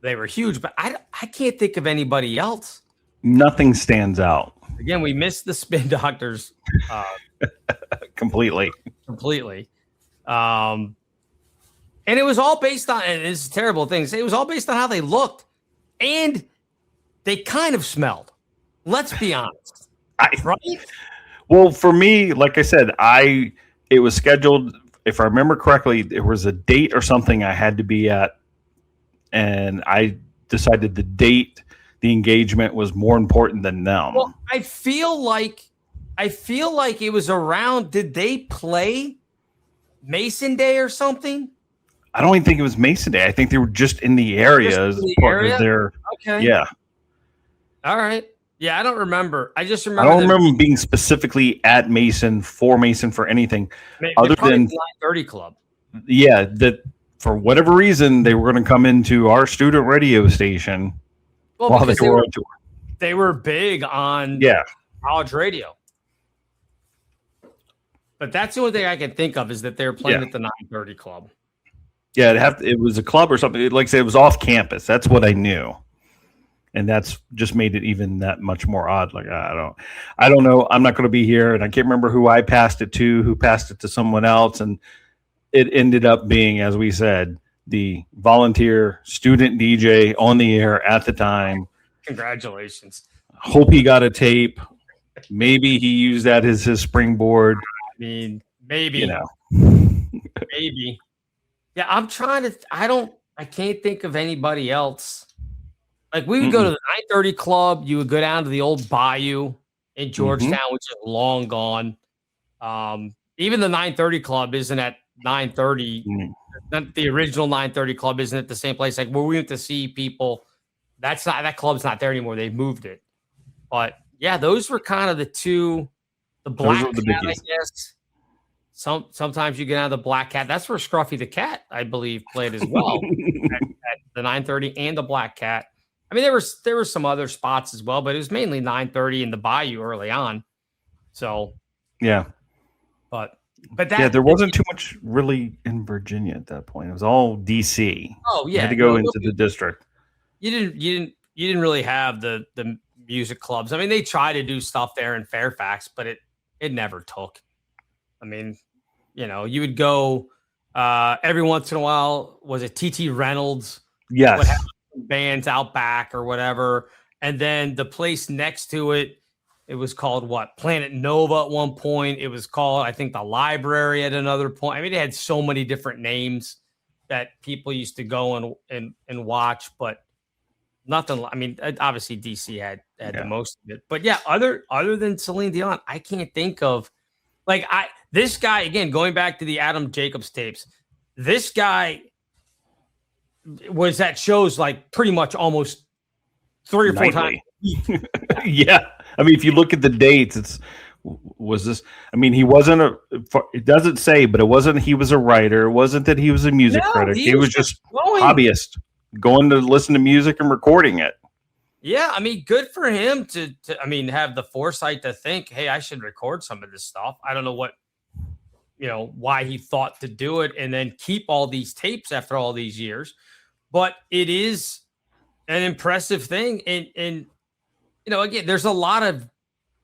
S10: they were huge. But I can't think of anybody else.
S11: Nothing stands out.
S10: Again, we missed the Spin Doctors
S11: completely.
S10: And it was all based on, and it's a terrible thing to say, it was all based on how they looked. And they kind of smelled. Let's be honest. Right?
S11: Well, for me, like I said, it was scheduled, if I remember correctly, there was a date or something I had to be at, and I decided the engagement was more important than them.
S10: Well, I feel like it was around, did they play Mason Day or something?
S11: I don't even think it was Mason Day. I think they were just in the area as part of their.
S10: Okay.
S11: Yeah.
S10: All right. Yeah, I don't remember. I just remember.
S11: I don't remember being specifically at Mason for anything other than
S10: the 930 Club.
S11: Yeah, that for whatever reason they were going to come into our student radio station while they were on tour.
S10: They were big on college radio. But that's the only thing I can think of is that they were playing at the 930 Club.
S11: Yeah, it was a club or something. Like I said, it was off campus. That's what I knew. And that's just made it even that much more odd. Like, I don't know. I'm not going to be here. And I can't remember who I passed it to, who passed it to someone else. And it ended up being, as we said, the volunteer student DJ on the air at the time.
S10: Congratulations.
S11: Hope he got a tape. Maybe he used that as his springboard.
S10: I mean, maybe. Maybe. Yeah, I'm trying to. I can't think of anybody else. Like we would go to the 930 Club. You would go down to the old Bayou in Georgetown, which is long gone. Even the 930 Club isn't at 930. Not the original 930 Club isn't at the same place. Like where we went to see people. That club's not there anymore. They've moved it. But yeah, those were kind of the two. The Black Cat, I guess. Sometimes you get out of the Black Cat. That's where Scruffy the Cat, I believe, played as well at the 930 and the Black Cat. I mean, there were some other spots as well, but it was mainly 930 in the Bayou early on. So
S11: yeah,
S10: but that
S11: there wasn't too much really in Virginia at that point. It was all DC.
S10: Oh yeah,
S11: you had to go into the district.
S10: You didn't really have the music clubs. I mean, they tried to do stuff there in Fairfax, but it never took. I mean, you would go every once in a while. Was it T.T. Reynolds?
S11: Yes.
S10: Would have bands out back or whatever. And then the place next to it, it was called what? Planet Nova at one point. It was called, I think, the Library at another point. I mean, it had so many different names that people used to go and watch, but nothing. I mean, obviously DC had the most of it. But yeah, other than Celine Dion, I can't think of this guy, again, going back to the Aadam Jacobs tapes, this guy was at shows like pretty much almost 3 or 4 times.
S11: Yeah. I mean, if you look at the dates, he wasn't it doesn't say, but it wasn't, he was a writer. It wasn't that he was a music critic. He was just hobbyist going to listen to music and recording it.
S10: Yeah, I mean, good for him to have the foresight to think, hey, I should record some of this stuff. I don't know why he thought to do it and then keep all these tapes after all these years. But it is an impressive thing. And again, there's a lot of,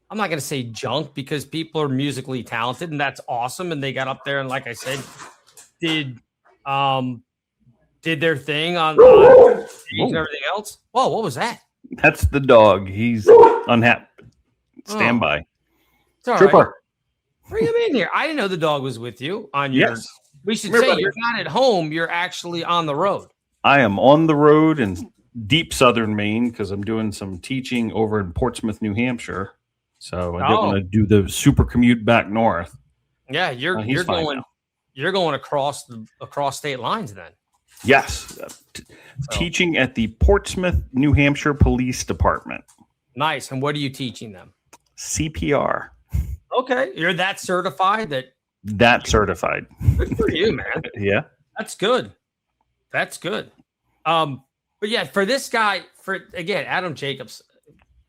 S10: I'm not going to say junk because people are musically talented and that's awesome. And they got up there and, like I said, did their thing on stage and everything else. Whoa, what was that?
S11: That's the dog. He's unhappy. Stand by.
S10: Trooper. Right. Bring him in here. I didn't know the dog was with you on your.
S11: Yes.
S10: We should say you're not at home. You're actually on the road.
S11: I am on the road in deep southern Maine because I'm doing some teaching over in Portsmouth, New Hampshire. So I didn't want to do the super commute back north.
S10: Yeah, you're going across state lines then.
S11: Yes. Teaching at the Portsmouth, New Hampshire Police Department.
S10: Nice. And what are you teaching them?
S11: CPR.
S10: Okay. You're that certified?
S11: That certified.
S10: Good for you, man.
S11: Yeah.
S10: That's good. That's good. But yeah, for this guy, again, Aadam Jacobs,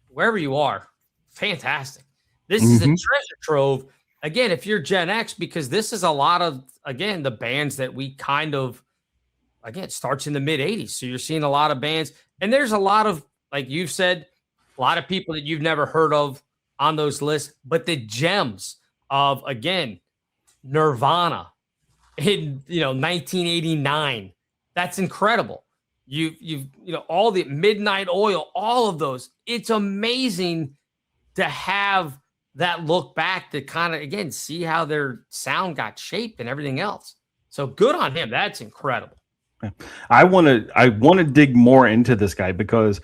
S10: wherever you are, fantastic. This is a treasure trove. Again, if you're Gen X, because this is a lot of, again, the bands that we kind of, again, starts in the mid 80s. So you're seeing a lot of bands, and there's a lot of, like you've said, a lot of people that you've never heard of on those lists, but the gems of, again, Nirvana in 1989. That's incredible. You've all the Midnight Oil, all of those. It's amazing to have that look back to kind of, again, see how their sound got shaped and everything else. So good on him. That's incredible.
S11: I want to dig more into this guy because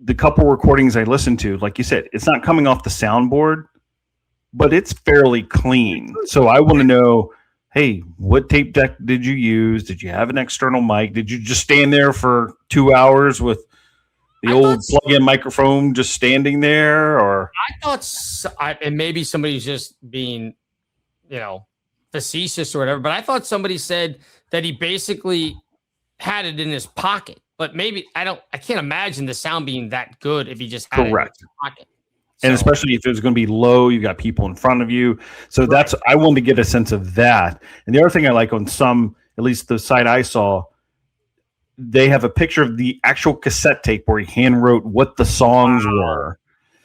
S11: the couple recordings I listened to, like you said, it's not coming off the soundboard, but it's fairly clean. So I want to know, hey, what tape deck did you use? Did you have an external mic? Did you just stand there for 2 hours with the old plug-in microphone just standing there? Or
S10: I thought, and maybe somebody's just being, facetious or whatever, but I thought somebody said that he basically had it in his pocket. But maybe I can't imagine the sound being that good if he just had it in his pocket.
S11: And especially if it was going to be low, you got people in front of you. So I wanted to get a sense of that. And the other thing I like on some, at least the site I saw, they have a picture of the actual cassette tape where he hand wrote what the songs were.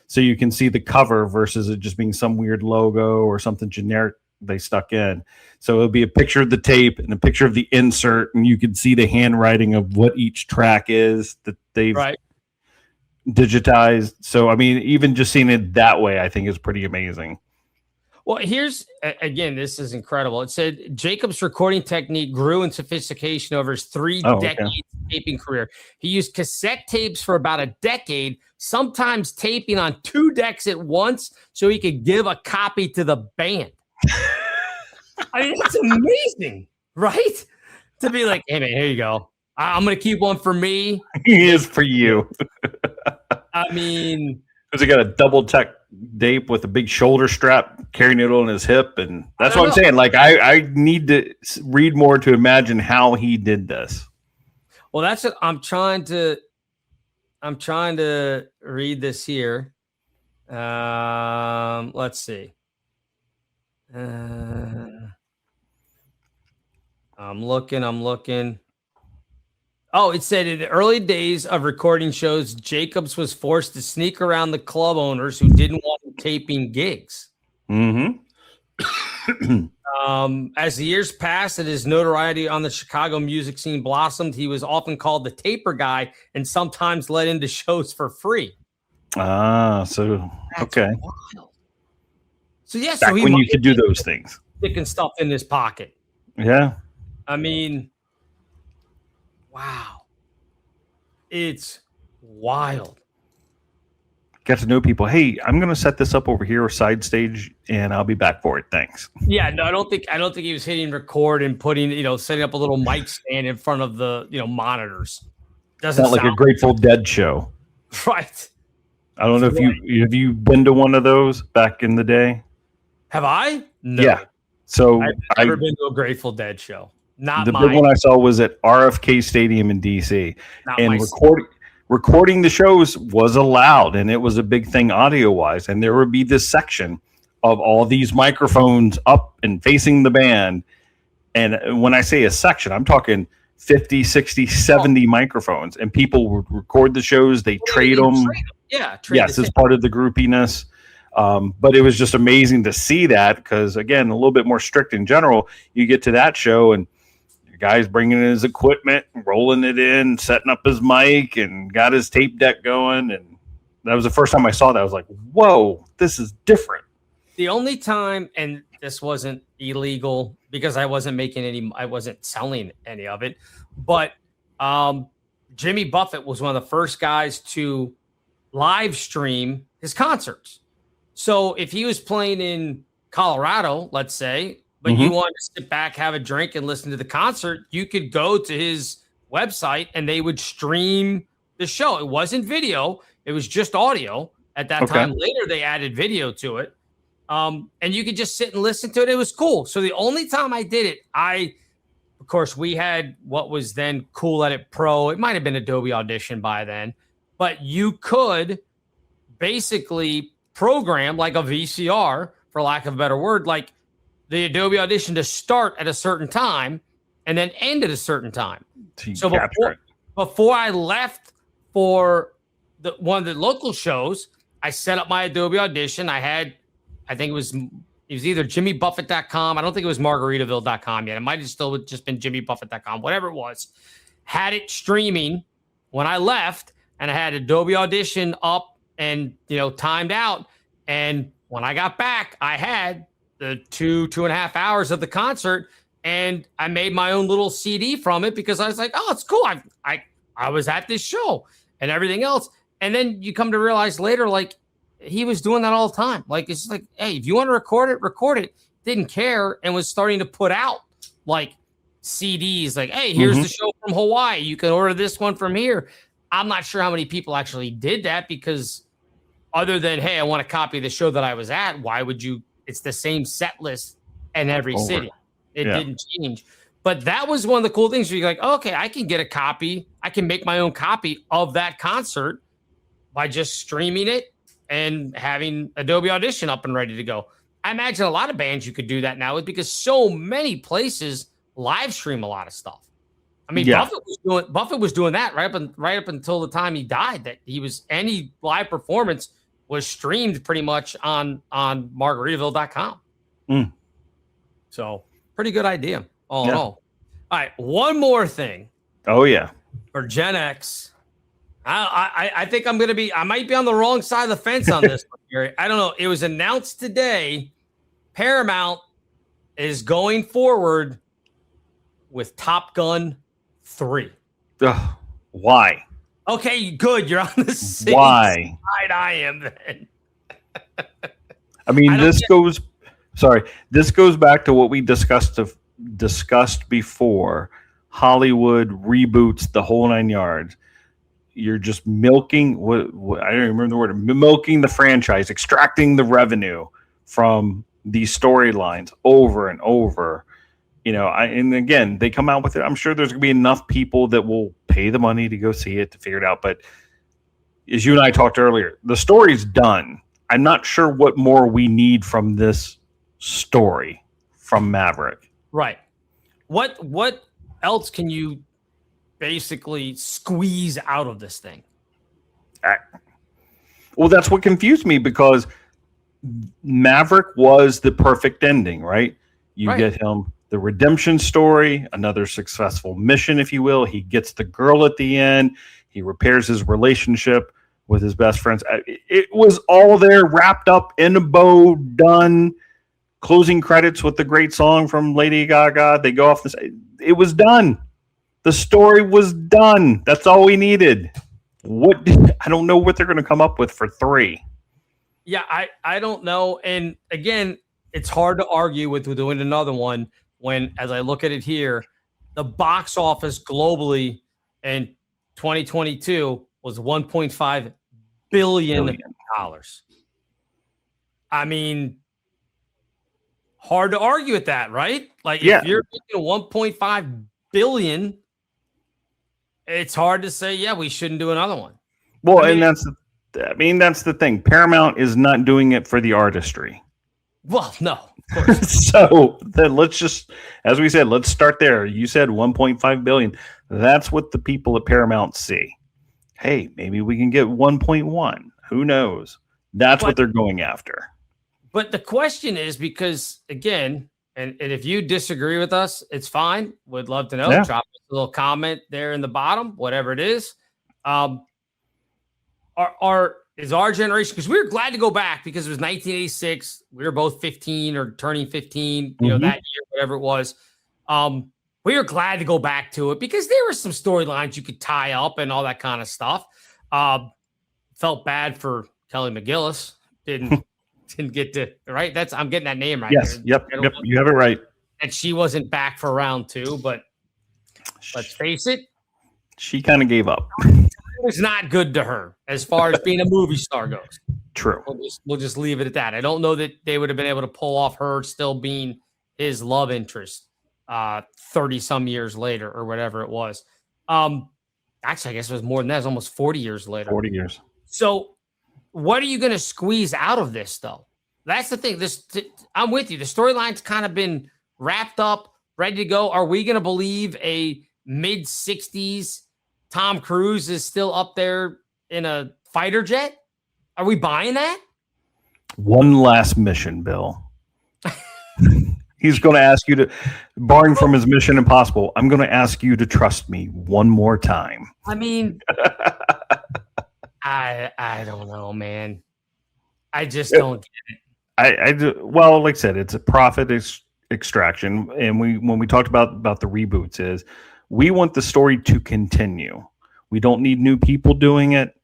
S11: So you can see the cover versus it just being some weird logo or something generic they stuck in. So it'll be a picture of the tape and a picture of the insert, and you can see the handwriting of what each track is that they've digitized. So, I mean, even just seeing it that way, I think is pretty amazing.
S10: Well, here's, again, this is incredible. It said Jacobs' recording technique grew in sophistication over his 3 decades taping career. He used cassette tapes for about a decade, sometimes taping on 2 decks at once so he could give a copy to the band. I mean, it's amazing, right? To be like, hey, man, here you go. I'm going to keep one for me.
S11: He is for you.
S10: I mean,
S11: because he got a double tech tape with a big shoulder strap carrying it on his hip. And that's what I'm saying. Like, I need to read more to imagine how he did this.
S10: Well, that's what I'm trying to read this here. Let's see. I'm looking. Oh, it said in the early days of recording shows, Jacobs was forced to sneak around the club owners who didn't want him taping gigs.
S11: Mm-hmm.
S10: As the years passed and his notoriety on the Chicago music scene blossomed, he was often called the taper guy and sometimes let into shows for free.
S11: So okay.
S10: Wild. So yes,
S11: back when you could do those things,
S10: sticking stuff in his pocket.
S11: Yeah.
S10: I mean, wow, it's wild.
S11: Get to know people. Hey, I'm going to set this up over here or side stage, and I'll be back for it. Thanks.
S10: Yeah, no, I don't think he was hitting record and putting, setting up a little mic stand in front of the, monitors.
S11: Doesn't sound like a Grateful Dead show,
S10: right?
S11: I don't know if you been to one of those back in the day.
S10: Have I? No.
S11: Yeah. So
S10: I've never been to a Grateful Dead show. Not
S11: the
S10: mine.
S11: big one I saw was at RFK Stadium in DC,
S10: Not
S11: and
S10: my
S11: recording the shows was allowed, and it was a big thing audio wise. And there would be this section of all these microphones up and facing the band. And when I say a section, I'm talking 50, 60, 70 microphones, and people would record the shows. They trade them.
S10: Yeah.
S11: Yes, as part of the groupiness. But it was just amazing to see that because, again, a little bit more strict in general. You get to that show and the guy's bringing in his equipment, rolling it in, setting up his mic, and got his tape deck going. And that was the first time I saw that. I was like, whoa, this is different.
S10: The only time, and this wasn't illegal because I wasn't selling any of it, but Jimmy Buffett was one of the first guys to live stream his concerts. So if he was playing in Colorado, let's say, but you wanted to sit back, have a drink, and listen to the concert, you could go to his website and they would stream the show. It wasn't video. It was just audio at that time. Later, they added video to it. And you could just sit and listen to it. It was cool. So the only time I did it, of course, we had what was then Cool Edit Pro. It might have been Adobe Audition by then, but you could basically program like a VCR, for lack of a better word, like the Adobe Audition to start at a certain time and then end at a certain time. So before I left for one of the local shows, I set up my Adobe Audition. I think it was either jimmybuffett.com. I don't think it was margaritaville.com yet. It might have still just been jimmybuffett.com, whatever it was. Had it streaming when I left, and I had Adobe Audition up and, timed out. And when I got back, I had the 2.5 hours of the concert, and I made my own little CD from it because I was like, oh, it's cool. I was at this show and everything else. And then you come to realize later, like, he was doing that all the time. Like, it's like, hey, if you want to record it. Didn't care, and was starting to put out like CDs. Like, hey, here's the show from Hawaii. You can order this one from here. I'm not sure how many people actually did that, because other than, hey, I want to copy the show that I was at, why would you? It's the same set list in every city. It didn't change. But that was one of the cool things where you're like, okay, I can get a copy. I can make my own copy of that concert by just streaming it and having Adobe Audition up and ready to go. I imagine a lot of bands you could do that now, because so many places live stream a lot of stuff. I mean, Buffett was doing that right up until the time he died. That any live performance was streamed pretty much on margaritaville.com. So pretty good idea, all in all. All right, one more thing.
S11: Oh yeah,
S10: for Gen X. I think I might be on the wrong side of the fence on this one, Gary. I don't know. It was announced today, Paramount is going forward with Top Gun 3.
S11: Why?
S10: Okay, good. You're on the same
S11: Why?
S10: side I am then.
S11: I mean, this goes back to what we discussed before. Hollywood reboots the whole 9 yards. You're just milking I don't remember the word, milking the franchise, extracting the revenue from these storylines over and over. And again, they come out with it. I'm sure there's going to be enough people that will pay the money to go see it to figure it out. But as you and I talked earlier, the story's done. I'm not sure what more we need from this story from Maverick.
S10: Right. What else can you basically squeeze out of this thing?
S11: Well, that's what confused me, because Maverick was the perfect ending, right? You get him the redemption story, another successful mission, if you will. He gets the girl at the end. He repairs his relationship with his best friends. It was all there, wrapped up in a bow, done. Closing credits with the great song from Lady Gaga. They go off this. It was done. The story was done. That's all we needed. I don't know what they're going to come up with for 3.
S10: Yeah, I don't know. And again, it's hard to argue with doing another one when, as I look at it here, the box office globally in 2022 was $1.5 billion. I mean, hard to argue with that, right? Like, if you're making $1.5 billion, it's hard to say, yeah, we shouldn't do another one.
S11: Well, that's the thing. Paramount is not doing it for the artistry.
S10: Well, no, of course.
S11: So then let's just, as we said, let's start there. You said 1.5 billion. That's what the people at Paramount see. Hey, maybe we can get 1.1. Who knows? That's what they're going after.
S10: But the question is, because again, and if you disagree with us, it's fine. Would love to know.
S11: Yeah.
S10: Drop a little comment there in the bottom, whatever it is. Is our generation, because we were glad to go back because it was 1986. We were both 15 or turning 15, that year, whatever it was. We were glad to go back to it because there were some storylines you could tie up and all that kind of stuff. Felt bad for Kelly McGillis. Didn't get to, right? I'm getting that name right.
S11: Yes.
S10: There.
S11: Yep. You have it right.
S10: And she wasn't back for round 2, but let's face it,
S11: she kind of gave up.
S10: It was not good to her as far as being a movie star goes.
S11: True.
S10: We'll just leave it at that. I don't know that they would have been able to pull off her still being his love interest 30 some years later or whatever it was. Actually, I guess it was more than that. It was almost 40 years later.
S11: 40 years.
S10: So what are you going to squeeze out of this, though? That's the thing. I'm with you. The storyline's kind of been wrapped up, ready to go. Are we going to believe a mid-60s Tom Cruise is still up there in a fighter jet? Are we buying that?
S11: One last mission, Bill. He's going to ask you to, barring from his Mission Impossible, I'm going to ask you to trust me one more time.
S10: I mean, I don't know, man. I just don't get it.
S11: Well, like I said, it's a profit extraction, and when we talked about the reboots, is we want the story to continue. We don't need new people doing it.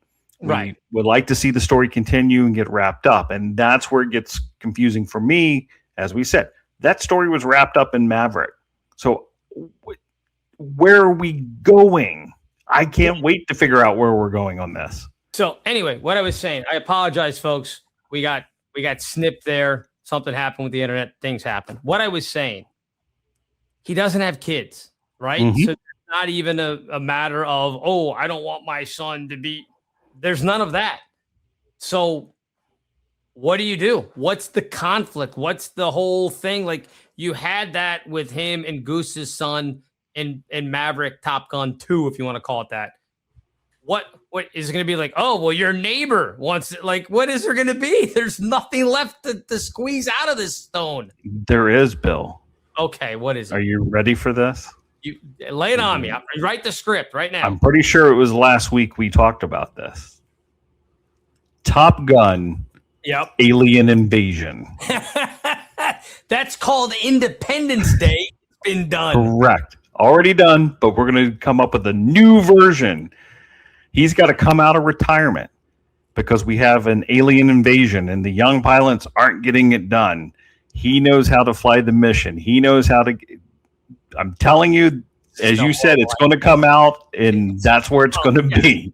S10: Right.
S11: We would like to see the story continue and get wrapped up, and that's where it gets confusing for me. As we said, that story was wrapped up in Maverick. So where are we going? I can't wait to figure out where we're going on this.
S10: So anyway, what I was saying, I apologize, folks. We got snipped there. Something happened with the internet. Things happen. What I was saying, he doesn't have kids, right?
S11: Mm-hmm.
S10: So it's not even a matter of, oh, I don't want my son to be. There's none of that. So what do you do? What's the conflict? What's the whole thing? Like, you had that with him and Goose's son in Maverick Top Gun 2, if you want to call it that. What is it going to be like? Oh, well, your neighbor wants it. Like, what is there going to be? There's nothing left to squeeze out of this stone.
S11: There is, Bill.
S10: Okay, what is it?
S11: Are you ready for this?
S10: You lay it on me. Write the script right now.
S11: I'm pretty sure it was last week we talked about this. Top Gun.
S10: Yep.
S11: Alien Invasion.
S10: That's called Independence Day. It's been done.
S11: Correct. Already done, but we're going to come up with a new version. He's got to come out of retirement because we have an alien invasion and the young pilots aren't getting it done. He knows how to fly the mission. He knows how to. I'm telling you, as you said, it's going to come out, and that's where it's going to be.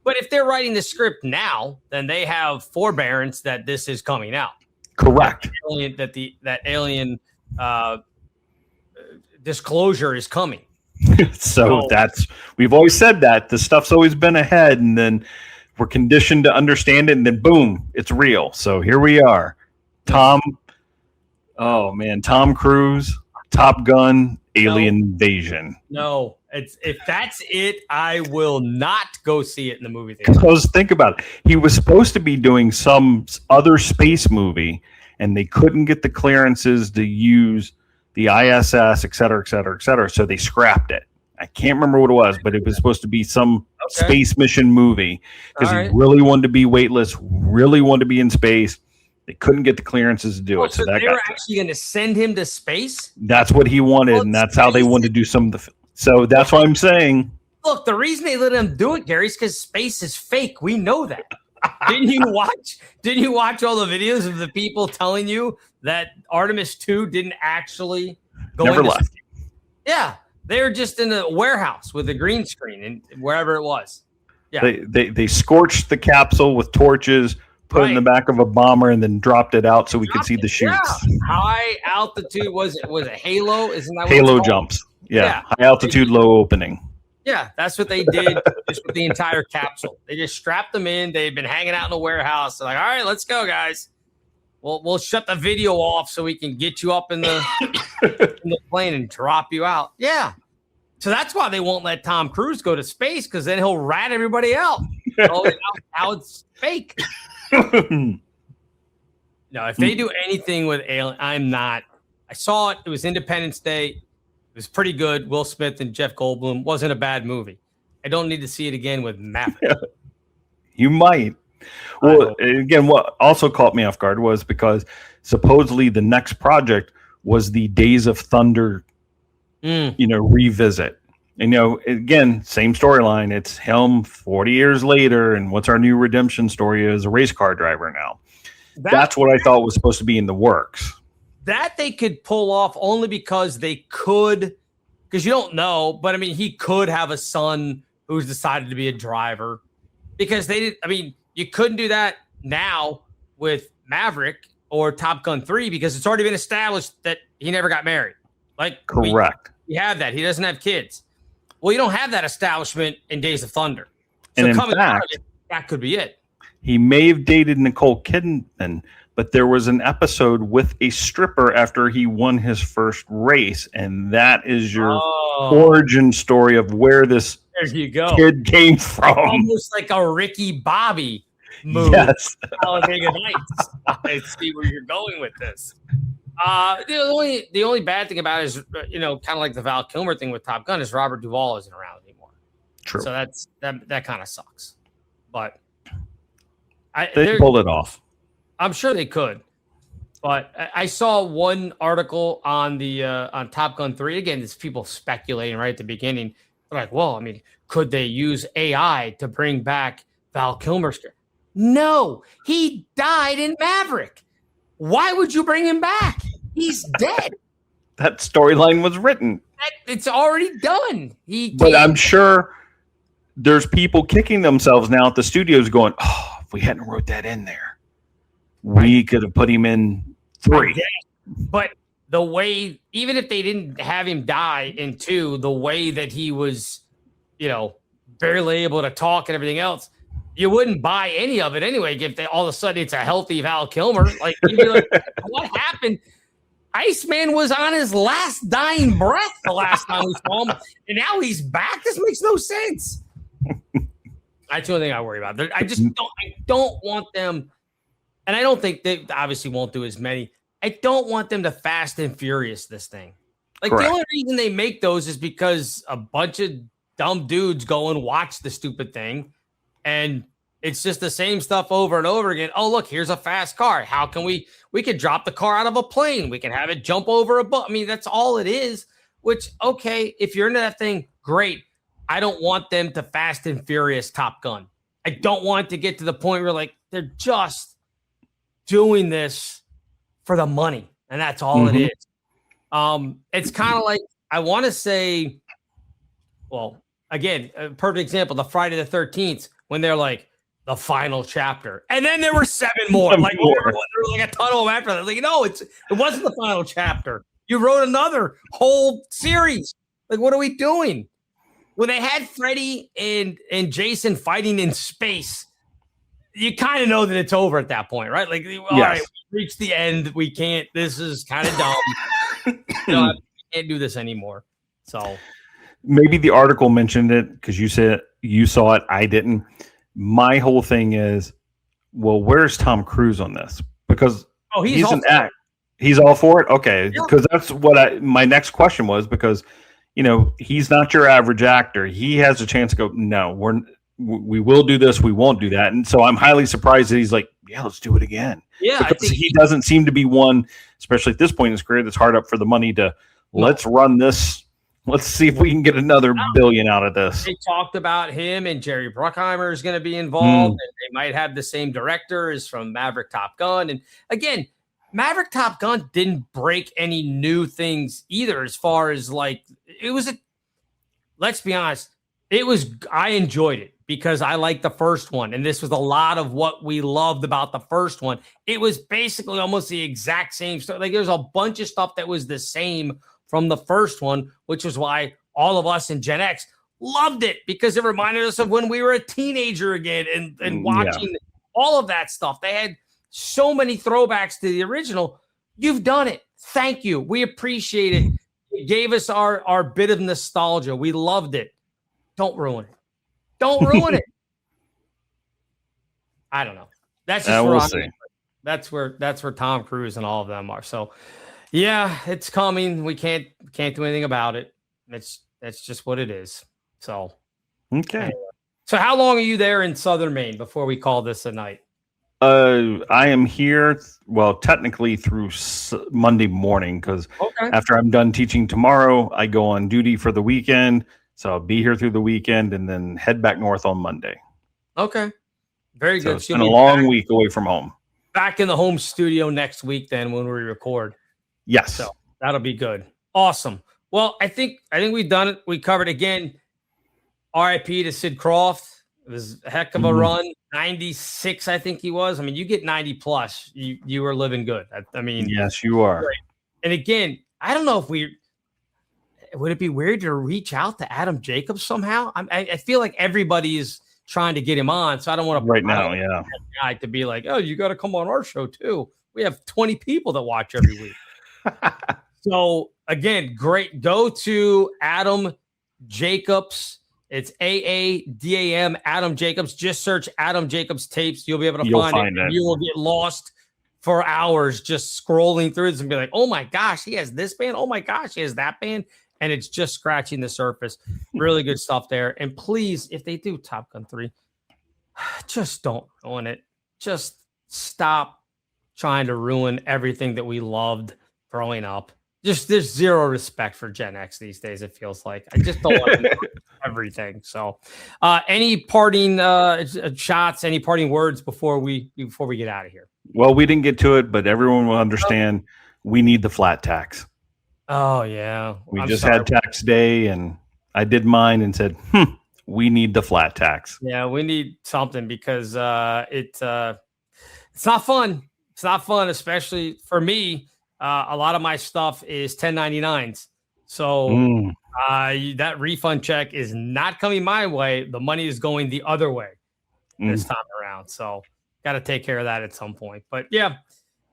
S10: But if they're writing the script now, then they have forbearance that this is coming out.
S11: Correct.
S10: That alien disclosure is coming.
S11: So we've always said that the stuff's always been ahead, and then we're conditioned to understand it, and then boom, it's real. So here we are. Tom Cruise, Top Gun, Alien Invasion.
S10: No, if that's it, I will not go see it in the movie theater.
S11: Because think about it. He was supposed to be doing some other space movie, and they couldn't get the clearances to use the ISS, et cetera, et cetera, et cetera. So they scrapped it. I can't remember what it was, but it was supposed to be some space mission movie because he really wanted to be weightless, really wanted to be in space. They couldn't get the clearances to do it.
S10: So they were actually going to send him to space?
S11: That's what he wanted, and that's how they wanted to do some of the. So that's what I'm saying.
S10: Look, the reason they let him do it, Gary, is because space is fake. We know that. Didn't you watch all the videos of the people telling you that Artemis 2 didn't actually go
S11: Never
S10: into
S11: left.
S10: space? Yeah, they were just in a warehouse with a green screen and wherever it was. Yeah,
S11: They scorched the capsule with torches, put it in the back of a bomber, and then dropped it out so we could see the chutes.
S10: Yeah. High altitude was it Halo? Isn't that what
S11: Halo
S10: it's called?
S11: jumps? Yeah, high altitude, low opening.
S10: Yeah, that's what they did just with the entire capsule. They just strapped them in. They've been hanging out in the warehouse. They're like, all right, let's go, guys. We'll shut the video off so we can get you up in the plane and drop you out. Yeah. So that's why they won't let Tom Cruise go to space, because then he'll rat everybody out. How it's fake. No, if they do anything with Alien, I'm not. I saw it. It was Independence Day. It was pretty good. Will Smith and Jeff Goldblum. Wasn't a bad movie. I don't need to see it again with Maverick.
S11: You might. Well, again, what also caught me off guard was because supposedly the next project was the Days of Thunder, revisit. And, again, same storyline. It's him 40 years later, and what's our new redemption story as a race car driver now. That's what I thought was supposed to be in the works.
S10: That they could pull off only because they could, because you don't know, but I mean, he could have a son who's decided to be a driver because they did. I mean, you couldn't do that now with Maverick or Top Gun 3 because it's already been established that he never got married. Like,
S11: correct.
S10: We have that. He doesn't have kids. Well, you don't have that establishment in Days of Thunder. So
S11: and in
S10: coming out of
S11: fact,
S10: it, that could be it.
S11: He may have dated Nicole Kidman, but there was an episode with a stripper after he won his first race, and that is your origin story of where this
S10: there you go.
S11: kid came from.
S10: Almost like a Ricky Bobby move.
S11: Yes.
S10: Talladega Nights. I see where you're going with this. The only bad thing about it is, kind of like the Val Kilmer thing with Top Gun, is Robert Duvall isn't around anymore.
S11: True.
S10: So that kind of sucks. But
S11: they pulled it off.
S10: I'm sure they could. But I saw one article on the on Top Gun 3. Again, it's people speculating right at the beginning. They're like, well, I mean, could they use AI to bring back Val Kilmer's character? No, he died in Maverick. Why would you bring him back? He's dead.
S11: That storyline was written.
S10: It's already done.
S11: But I'm sure there's people kicking themselves now at the studios going, oh, if we hadn't wrote that in there, we could have put him in 3.
S10: But the way, even if they didn't have him die in 2, the way that he was, barely able to talk and everything else, you wouldn't buy any of it anyway. If all of a sudden it's a healthy Val Kilmer, like, you'd be like, what happened? Iceman was on his last dying breath the last time we saw him, and now he's back. This makes no sense. That's the only thing I worry about. I don't want them, and I don't think they obviously won't do as many. I don't want them to Fast and Furious this thing. Like,
S11: correct.
S10: The only reason they make those is because a bunch of dumb dudes go and watch the stupid thing. And it's just the same stuff over and over again. Oh, look, here's a fast car. How can we could drop the car out of a plane. We can have it jump over a boat. I mean, that's all it is, which, okay, if you're into that thing, great. I don't want them to Fast and Furious Top Gun. I don't want to get to the point where, like, they're just doing this for the money. And that's all it is. It's kind of like, I want to say, well, again, a perfect example, the Friday the 13th, when they're like, the final chapter. And then there were 7 more. There were like a ton of them after that. Like, no, it wasn't the final chapter. You wrote another whole series. Like, what are we doing? When they had Freddy and Jason fighting in space, you kind of know that it's over at that point, right? Like, all right, we reached the end. We can't, this is kind of dumb. We can't do this anymore. So
S11: maybe the article mentioned it because you said you saw it. I didn't. My whole thing is, well, where's Tom Cruise on this? Because he's an act. He's all for it. Okay, because that's what my next question was. Because he's not your average actor. He has a chance to go. No, we will do this. We won't do that. And so I'm highly surprised that he's like, yeah, let's do it again.
S10: Yeah,
S11: because he doesn't seem to be one, especially at this point in his career, that's hard up for the money to let's run this. Let's see if we can get another $1 billion out of this.
S10: They talked about him and Jerry Bruckheimer is going to be involved. And they might have the same director as from Maverick Top Gun. And again, Maverick Top Gun didn't break any new things either, as far as like, let's be honest, I enjoyed it because I liked the first one. And this was a lot of what we loved about the first one. It was basically almost the exact same stuff. Like, there's a bunch of stuff that was the same from the first one, which was why all of us in Gen X loved it, because it reminded us of when we were a teenager again and watching all of that stuff. They had so many throwbacks to the original. You've done it. Thank you. We appreciate it. It gave us our bit of nostalgia. We loved it. Don't ruin it. Don't ruin it. I don't know. That's just
S11: we'll see.
S10: That's where Tom Cruise and all of them are. So yeah, it's coming. We can't do anything about it. That's just what it is. So
S11: okay.
S10: Anyway. So how long are you there in Southern Maine before we call this a night?
S11: I am here, well, technically through Monday morning, because after I'm done teaching tomorrow, I go on duty for the weekend. So I'll be here through the weekend and then head back north on Monday.
S10: Okay. Very good.
S11: It's been a long week away from home.
S10: Back in the home studio next week then when we record.
S11: Yes.
S10: So that'll be good. Awesome. Well, I think we've done it. We covered again. RIP to Sid Krofft. It was a heck of a run. 96, I think he was. I mean, you get 90 plus, you were living good. I mean,
S11: yes, you are.
S10: Great. And again, I don't know if would it be weird to reach out to Aadam Jacobs somehow? I feel like everybody is trying to get him on, so I don't want to
S11: right now. Yeah,
S10: guy to be like, oh, you got to come on our show too. We have 20 people that watch every week. So again, great. Go to Aadam Jacobs. It's AADAM, Aadam Jacobs. Just search Aadam Jacobs tapes. You'll be able to find it. You will get lost for hours just scrolling through this and be like, oh my gosh, he has this band. Oh my gosh, he has that band. And it's just scratching the surface. Really good stuff there. And please, if they do Top Gun 3, just don't ruin it. Just stop trying to ruin everything that we loved growing up. Just there's zero respect for Gen X these days, it feels like. I just don't want to know everything. So any parting shots, any parting words before we get out of here?
S11: Well, we didn't get to it, but everyone will understand we need the flat tax.
S10: Oh, yeah.
S11: We had tax day, and I did mine and said, we need the flat tax.
S10: Yeah, we need something because it's not fun. It's not fun, especially for me. A lot of my stuff is 1099s. So that refund check is not coming my way. The money is going the other way this time around. So got to take care of that at some point. But yeah,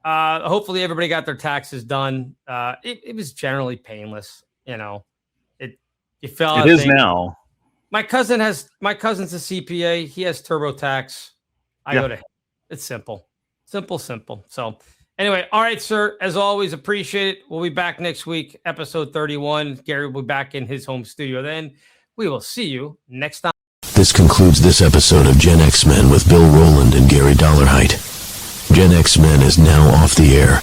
S10: hopefully everybody got their taxes done. It was generally painless. You know, you fell out.
S11: It is now.
S10: My cousin's a CPA. He has TurboTax. I go to him. It's simple. So anyway, all right, sir. As always, appreciate it. We'll be back next week, episode 31. Gary will be back in his home studio then. We will see you next time.
S1: This concludes this episode of Gen X Men with Bill Rowland and Gary Dollarhite. Gen X Men is now off the air.